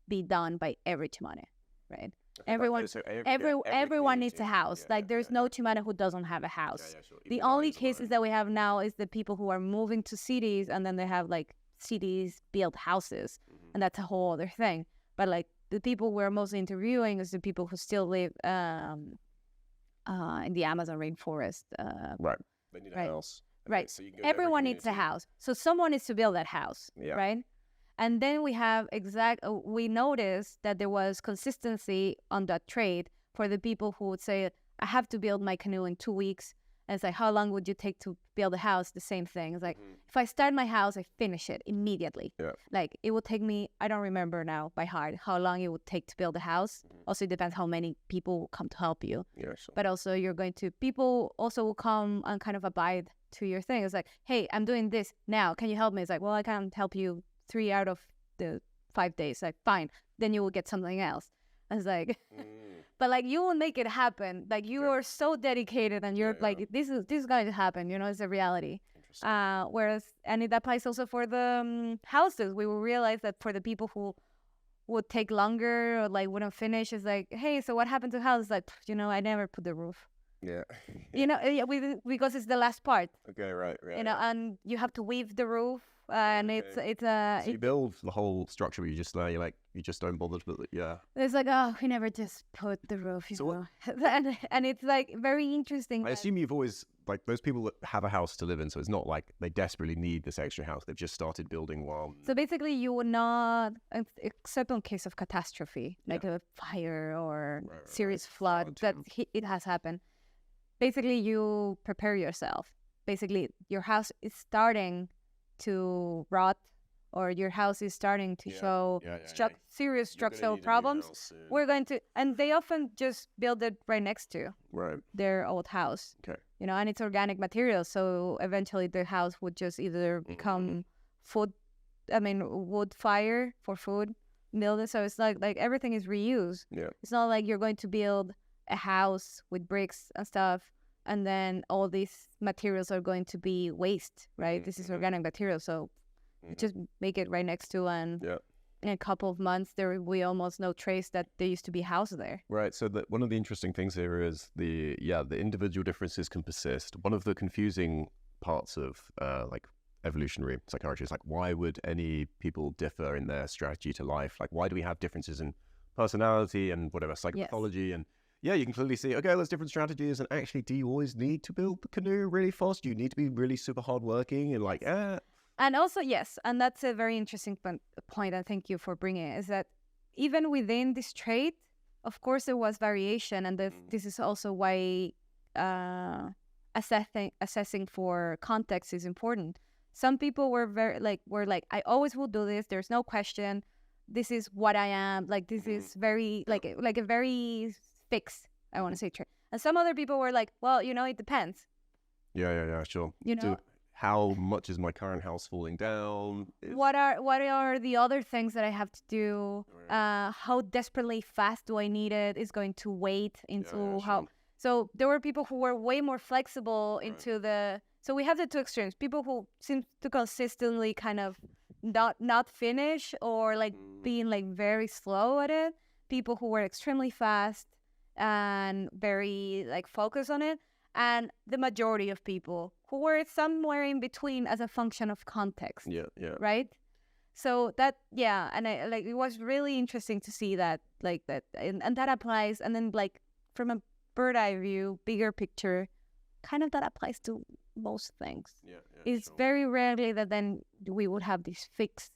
be done by every Chimane, right? Everyone needs a house. Like, there's no Chimane who doesn't have a house. The only cases that we have now is the people who are moving to cities, and then they have like cities built houses, and that's a whole other thing. But like, the people we're mostly interviewing is the people who still live in the Amazon rainforest. Right. They need a house. Right. So everyone needs a house. So someone needs to build that house, right? And then we have we noticed that there was consistency on that trait for the people who would say, I have to build my canoe in 2 weeks. And it's like, how long would you take to build a house? The same thing. It's like, if I start my house, I finish it immediately. Like, it would take me, I don't remember now by heart how long it would take to build a house. Also, it depends how many people will come to help you. But also, people also will come and kind of abide to your thing. It's like, hey, I'm doing this now. Can you help me? It's like, well, I can't help you 3 out of the 5 days. Like, fine. Then you will get something else. I was like, but like, you will make it happen. Like, you are so dedicated, and you're like, this is going to happen. You know, it's a reality. Whereas, and it applies also for the houses. We will realize that for the people who would take longer or like wouldn't finish, it's like, hey, so what happened to the house? Like, you know, I never put the roof. You know, because it's the last part. Okay, right. You know, and you have to weave the roof, and so you build the whole structure, but you just don't bother to build it. It's like, oh, we never just put the roof, you know. And it's like very interesting. I assume you've always, like, those people that have a house to live in, so it's not like they desperately need this extra house. They've just started building one. So basically, you would not, except in case of catastrophe, like a fire or serious flood, that it has happened. Basically, you prepare yourself. Basically, your house is starting to rot, or your house is starting to show serious structural problems. We're going to, and they often just build it right next to their old house. You know, and it's organic material, so eventually the house would just either become wood fire for food, building. So it's like everything is reused. It's not like you're going to build a house with bricks and stuff, and then all these materials are going to be waste, right? This is organic material, so just make it right next to, and in a couple of months, there will be almost no trace that there used to be a house there. Right. So one of the interesting things here is the individual differences can persist. One of the confusing parts of like evolutionary psychiatry is like, why would any people differ in their strategy to life? Like, why do we have differences in personality and whatever psychopathology? And you can clearly see, okay, there's different strategies. And actually, do you always need to build the canoe really fast? Do you need to be really super hardworking and like, And also, yes, and that's a very interesting point, and thank you for bringing it, is that even within this trait, of course, there was variation, and this is also why assessing for context is important. Some people were were like, I always will do this. There's no question. This is what I am. Like, this is very like a very fixed, I want to say, trait. And some other people were like, well, it depends. Yeah, sure. How much is my current house falling down? What are the other things that I have to do? How desperately fast do I need it? Is going to wait into how. So there were people who were way more flexible into the. So we have the two extremes: people who seem to consistently kind of not finish or like being like very slow at it. People who were extremely fast and very like focused on it. And the majority of people who were somewhere in between as a function of context. Yeah. Right? So that, and I, like, it was really interesting to see that, like, that, and that applies, and then, like, from a bird eye view, bigger picture, kind of that applies to most things. It's very rarely that then we would have these fixed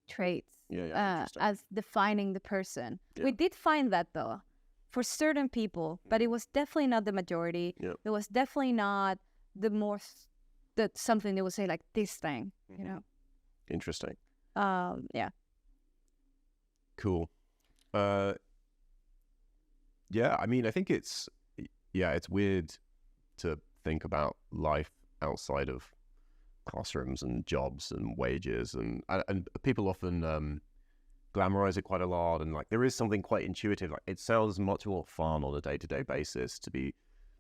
traits as defining the person. We did find that, though, for certain people, but it was definitely not the majority. It was definitely not something they would say like this thing, Interesting. Cool. I mean, I think it's weird to think about life outside of classrooms and jobs and wages, and people often glamorize it quite a lot, and like there is something quite intuitive. Like, it sounds much more fun on a day-to-day basis to be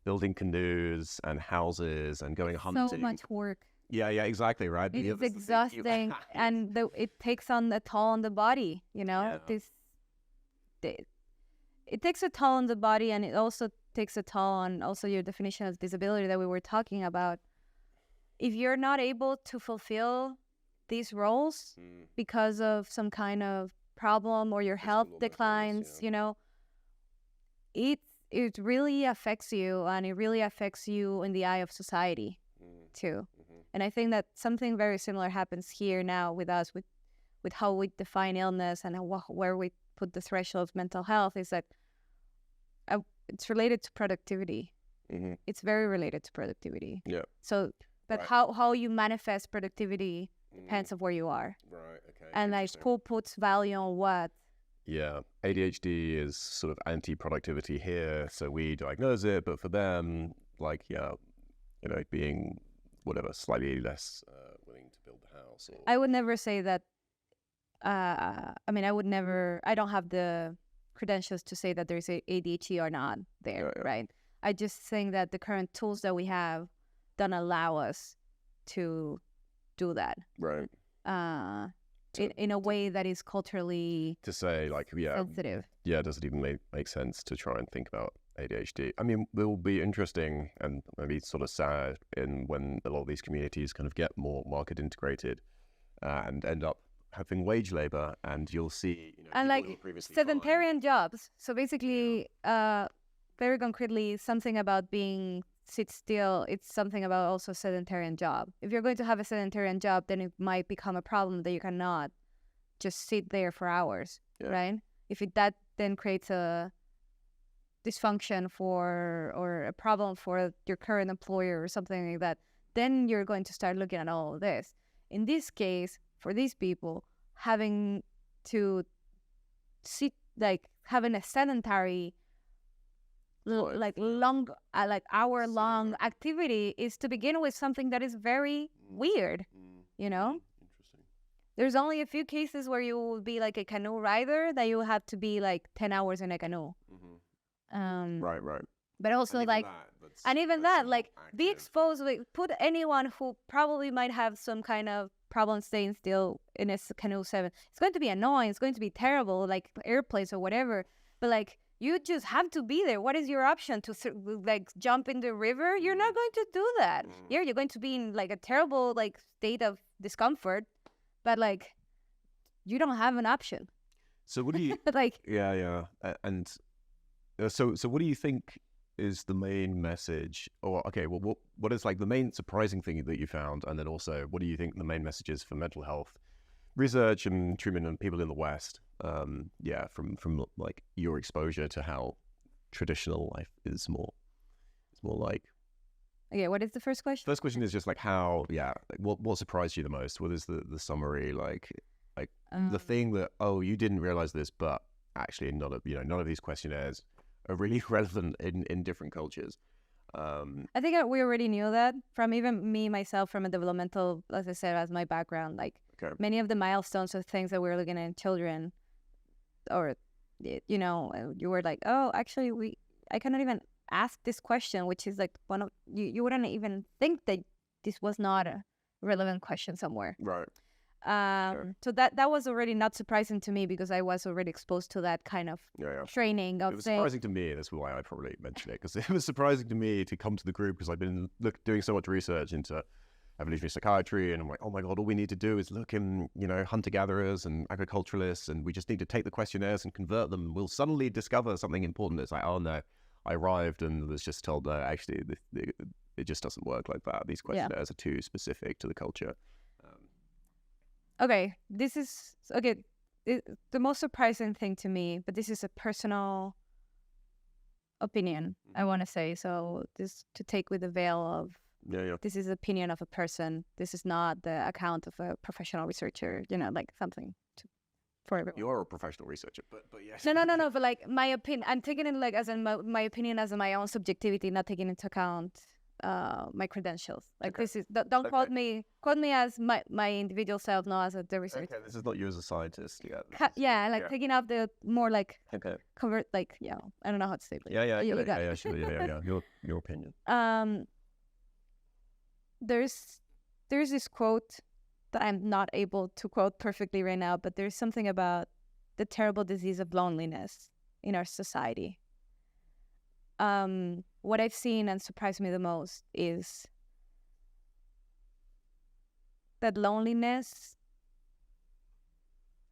building canoes and houses and going hunting. So much work. Yeah, exactly, right. It's exhausting, and it takes on a toll on the body. It takes a toll on the body, and it also takes a toll on also your definition of disability that we were talking about. If you're not able to fulfill these roles because of some kind of problem or your health declines, it really affects you, and it really affects you in the eye of society too. And I think that something very similar happens here now with us, with how we define illness and where we put the threshold of mental health, is that it's related to productivity. It's very related to productivity. So, but how you manifest productivity depends on where you are. Right, okay. And like, who puts value on what? Yeah, ADHD is sort of anti-productivity here, so we diagnose it, but for them, like, being whatever, slightly less willing to build the house. I would never say that, I don't have the credentials to say that there's ADHD or not there, right? I just think that the current tools that we have don't allow us to do that. Right. In a way that is culturally to say, like, sensitive. Does it even make sense to try and think about ADHD? I mean, it will be interesting and maybe sort of sad when a lot of these communities kind of get more market integrated and end up having wage labor, and you'll see, and like sedentary jobs. So basically, very concretely, something about being sit still, it's something about also sedentary job. If you're going to have a sedentary job, then it might become a problem that you cannot just sit there for hours, right? If that then creates a dysfunction or a problem for your current employer or something like that, then you're going to start looking at all of this. In this case, for these people, having to sit, like having a sedentary like hour-long activity is to begin with something that is very weird, Interesting. There's only a few cases where you will be like a canoe rider that you have to be like 10 hours in a canoe. Right. But also be exposed, like put anyone who probably might have some kind of problem staying still in a Canoe 7. It's going to be annoying. It's going to be terrible, like airplanes or whatever. But like, you just have to be there. What is your option? To like jump in the river? You're not going to do that. Yeah, you're going to be in like a terrible like state of discomfort, but like you don't have an option. So what do you like? And so what do you think is the main message? Or okay, well, what is like the main surprising thing that you found, and then also what do you think the main message is for mental health research and treatment and people in the West? From like your exposure to how traditional life is more like. Okay, what is the first question? First question is just like how, like what surprised you the most? What is the summary like the thing that, oh, you didn't realize this, but actually none of these questionnaires are really relevant in different cultures. I think we already knew that from even me myself from a developmental, as I said, as my background, like many of the milestones of things that we're looking at in children, or you were like, oh, actually I cannot even ask this question, which is like one of you wouldn't even think that this was not a relevant question somewhere, right? So that was already not surprising to me because I was already exposed to that kind of training. It was surprising to me. That's why I probably mentioned it, because it was surprising to me to come to the group because I've been doing so much research into evolutionary psychiatry, and I'm like, oh my god, all we need to do is look in hunter-gatherers and agriculturalists, and we just need to take the questionnaires and convert them, and we'll suddenly discover something important. It's like, oh no, I arrived and was just told that actually it just doesn't work like that. These questionnaires are too specific to the culture. Okay, this is the most surprising thing to me, but this is a personal opinion, I want to say. So this to take with the veil of this is the opinion of a person. This is not the account of a professional researcher. Like something for everyone. You're a professional researcher, but yes. No. But like my opinion, I'm taking it like as in my opinion as in my own subjectivity, not taking into account my credentials. Like this is don't quote me as my individual self, not as the researcher. Okay, this is not you as a scientist. Taking out the more like convert, like I don't know how to say it. Sure. Your opinion. There's this quote that I'm not able to quote perfectly right now, but there's something about the terrible disease of loneliness in our society. What I've seen and surprised me the most is that loneliness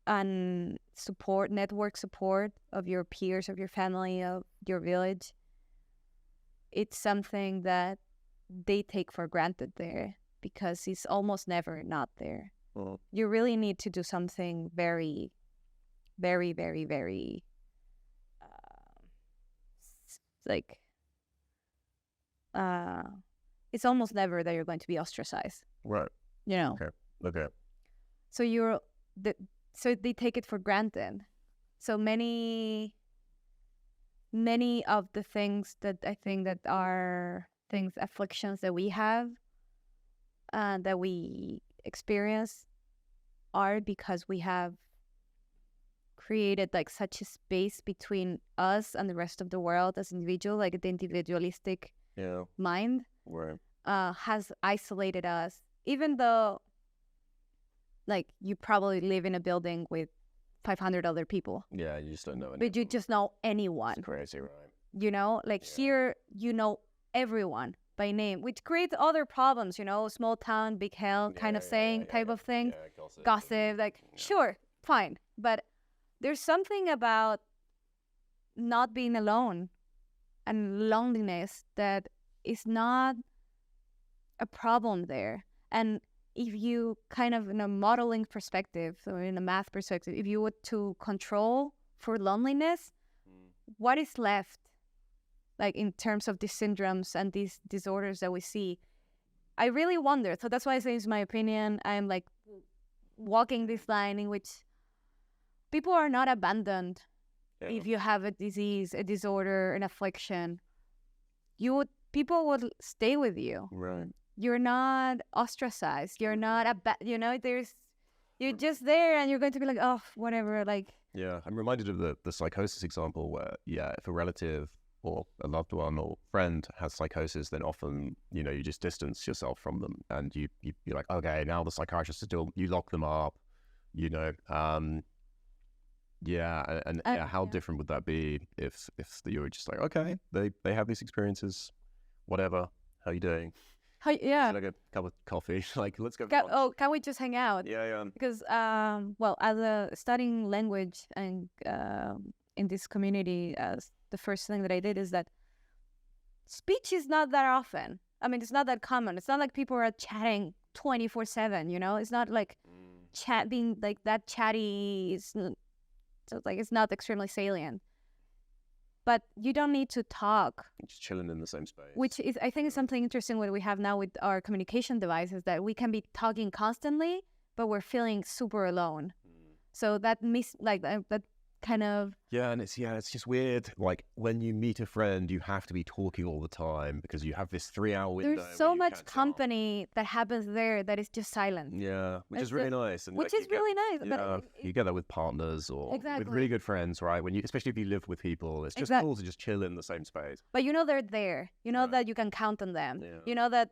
and network support of your peers, of your family, of your village, it's something that they take for granted there because it's almost never not there. Well, you really need to do something very, very, very, very it's almost never that you're going to be ostracized. Right. Okay. So so they take it for granted. So many of the things that I think that are afflictions that we have that we experience are because we have created like such a space between us and the rest of the world as individual, like the individualistic mind has isolated us, even though like you probably live in a building with 500 other people. Yeah, you just don't know anyone. But you just know anyone. It's crazy, right? Here everyone by name, which creates other problems, small town, big hell kind of saying type of thing. Gossip, sure, fine. But there's something about not being alone and loneliness that is not a problem there. And if you kind of, in a modeling perspective, or in a math perspective, if you were to control for loneliness, what is left? Like in terms of these syndromes and these disorders that we see, I really wonder. So that's why I say it's my opinion. I'm like walking this line in which people are not abandoned. If you have a disease, a disorder, an affliction, people would stay with you. Right. You're not ostracized. You're not you're just there, and you're going to be like, oh, whatever. Like. Yeah, I'm reminded of the psychosis example where, if a relative or a loved one or friend has psychosis, then often, you know, you just distance yourself from them, and you're like, okay, now the psychiatrist is still, you lock them up, you know. How different would that be if you were just like, okay, they have these experiences, whatever, how you doing? Like a cup of coffee, like let's go. Can we just hang out? Yeah. Because as studying language and in this community, the first thing that I did is that speech is not that often. I mean, it's not that common. It's not like people are chatting 24/7. You know, it's not like chat being like that chatty. So it's not extremely salient. But you don't need to talk. Just chilling in the same space. Which is, I think, is something interesting what we have now with our communication devices, that we can be talking constantly, but we're feeling super alone. So that that kind of... Yeah, and it's just weird. Like when you meet a friend, you have to be talking all the time because you have this 3-hour window. There's so much company that happens there that is just silent. Yeah, which is really nice. And which is really nice. Yeah, but you get that with partners or exactly. with really good friends, right? Especially if you live with people, it's just cool to just chill in the same space. But you know they're there. You know that you can count on them. Yeah. You know that,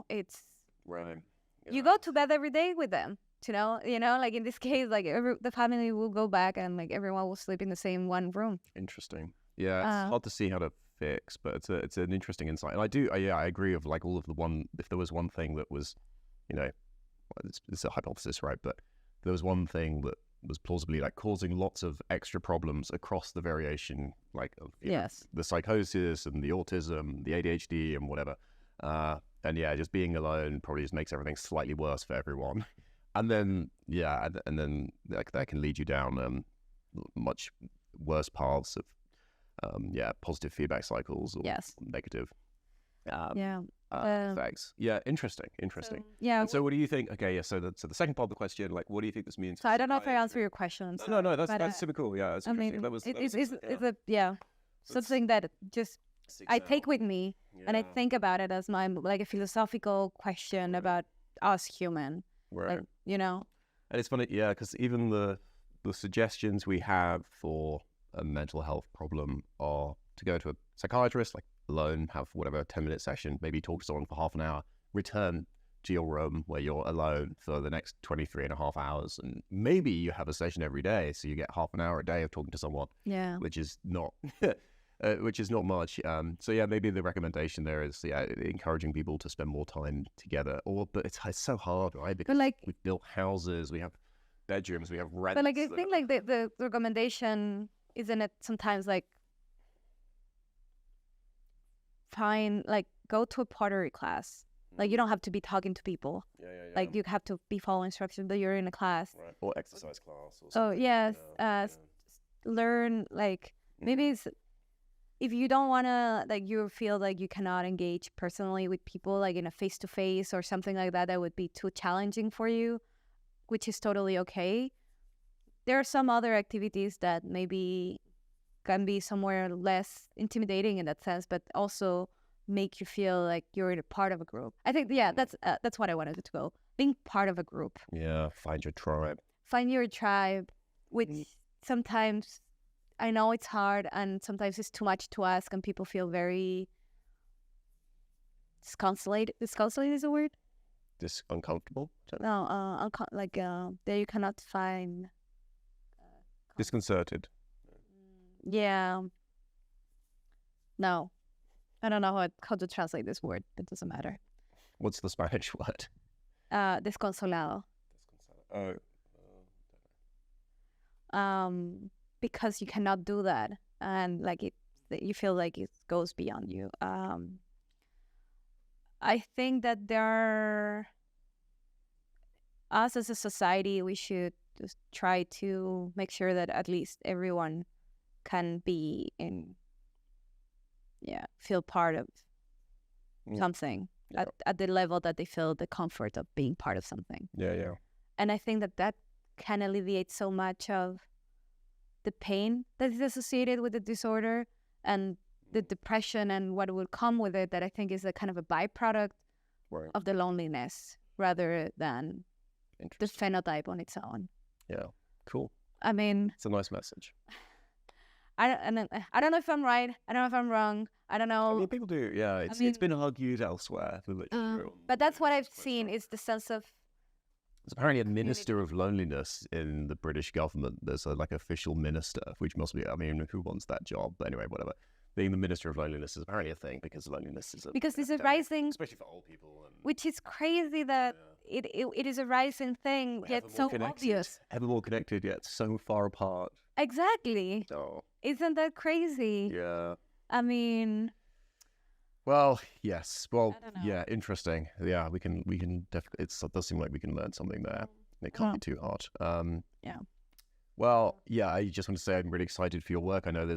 it's... Right. Yeah. You go to bed every day with them. Like in this case, like the family will go back and like everyone will sleep in the same one room. Interesting. Yeah, it's hard to see how to fix, but it's an interesting insight. And I agree of like all of if there was one thing that was, it's a hypothesis, right? But there was one thing that was plausibly like causing lots of extra problems across the variation, like of the psychosis and the autism, the ADHD and whatever. Just being alone probably just makes everything slightly worse for everyone. And then, like that can lead you down much worse paths of, positive feedback cycles or negative effects. Yeah, interesting. So what do you think? Okay, so the second part of the question, like, what do you think this means? So I don't know if I answer your questions. No, that's super cool. Yeah, it's interesting. It's something that just I take with me, and I think about it as like a philosophical question about us human. Right. And it's funny, because even the suggestions we have for a mental health problem are to go to a psychiatrist, like alone, have whatever 10-minute session, maybe talk to someone for half an hour, return to your room where you're alone for the next 23.5 hours, and maybe you have a session every day, so you get half an hour a day of talking to someone. Yeah. Which is not much. Maybe the recommendation there is encouraging people to spend more time together. But it's so hard, right? Because we've built houses, we have bedrooms, we have rent. But like I think like the recommendation isn't it sometimes like go to a pottery class. Like you don't have to be talking to people. Yeah. Like you have to be following instructions, but you're in a class. Right. Or exercise class or something. Oh yes. Learn like maybe it's. If you don't want to, like, you feel like you cannot engage personally with people, like in a face-to-face or something like that, that would be too challenging for you, which is totally okay. There are some other activities that maybe can be somewhere less intimidating in that sense, but also make you feel like you're in a part of a group. I think, that's what I wanted to go. Being part of a group. Yeah, find your tribe. Find your tribe, which sometimes... I know it's hard and sometimes it's too much to ask and people feel very disconsolate. Disconsolate is a word? Uncomfortable? No, that you cannot find... Disconcerted. Yeah. No. I don't know how to translate this word. It doesn't matter. What's the Spanish word? Desconsolado. Because you cannot do that, and you feel like it goes beyond you. I think that us as a society, we should just try to make sure that at least everyone can be feel part of something at the level that they feel the comfort of being part of something. Yeah. And I think that can alleviate so much of the pain that is associated with the disorder and the depression and what will come with it, that I think is a kind of a byproduct of the loneliness rather than the phenotype on its own. Yeah, cool. I mean... It's a nice message. I don't know if I'm right. I don't know if I'm wrong. I don't know. I mean, people do. Yeah, it's been argued elsewhere. But that's what I've seen is the sense of. There's apparently a minister of loneliness in the British government. There's a official minister, which must be. I mean, who wants that job? But anyway, whatever. Being the minister of loneliness is apparently a thing because loneliness is it's a rising, especially for old people. Which is crazy that it is a rising thing, yet so obvious. Ever more connected, yet so far apart. Exactly. Oh. Isn't that crazy? Yeah. I mean. Well, yes. Well, yeah, interesting. Yeah, we can definitely, it does seem like we can learn something there. It can't be too hard. Yeah. Well, yeah, I just want to say I'm really excited for your work. I know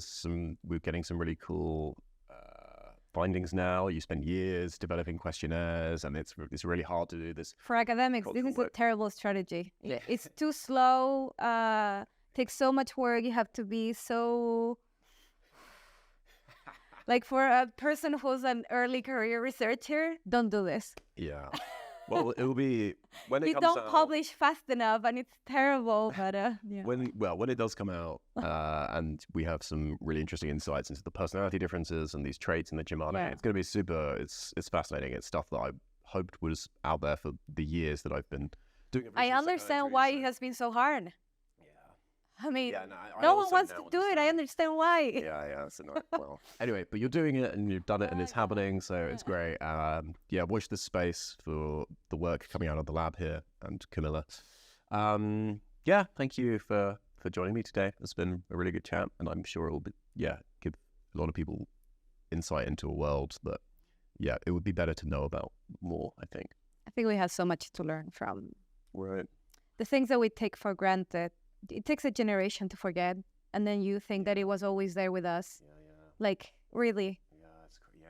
we're getting some really cool findings now. You spend years developing questionnaires, and it's really hard to do this. For academics, this is a terrible strategy. Yeah. It's too slow, takes so much work. You have to be so... Like for a person who's an early career researcher, don't do this. Yeah. Well, it will be when it you comes don't out, publish fast enough, and it's terrible. But yeah. When it does come out, and we have some really interesting insights into the personality differences and these traits in the Chimana, it's going to be super. It's fascinating. It's stuff that I hoped was out there for the years that I've been doing. I understand why it has been so hard. I mean, no one wants to do it. I understand why. Yeah, it's annoying. Well, anyway, but you're doing it and you've done it and it's happening, so it's great. Yeah, watch this space for the work coming out of the lab here and Camila. Yeah, thank you for joining me today. It's been a really good chat, and I'm sure it will be give a lot of people insight into a world that it would be better to know about more. I think we have so much to learn from. Right. The things that we take for granted. It takes a generation to forget, and then you think that it was always there with us. Like, really.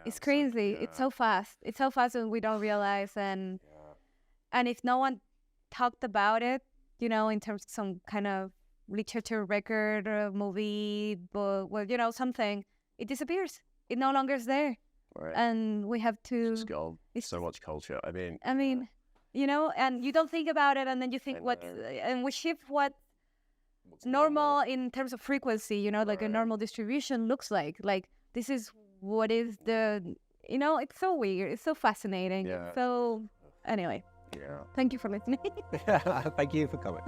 It's crazy. It's so fast. It's so fast and we don't realize. And if no one talked about it, in terms of some kind of literature record or movie, book, something, it disappears. It no longer is there. Right. And we have to... It's gone. So much culture. I mean, and you don't think about it, and then you think and we shift what's normal in terms of frequency, like a normal distribution looks like. Like, this is what is it's so weird. It's so fascinating. Yeah. So, anyway. Yeah. Thank you for listening. Thank you for coming.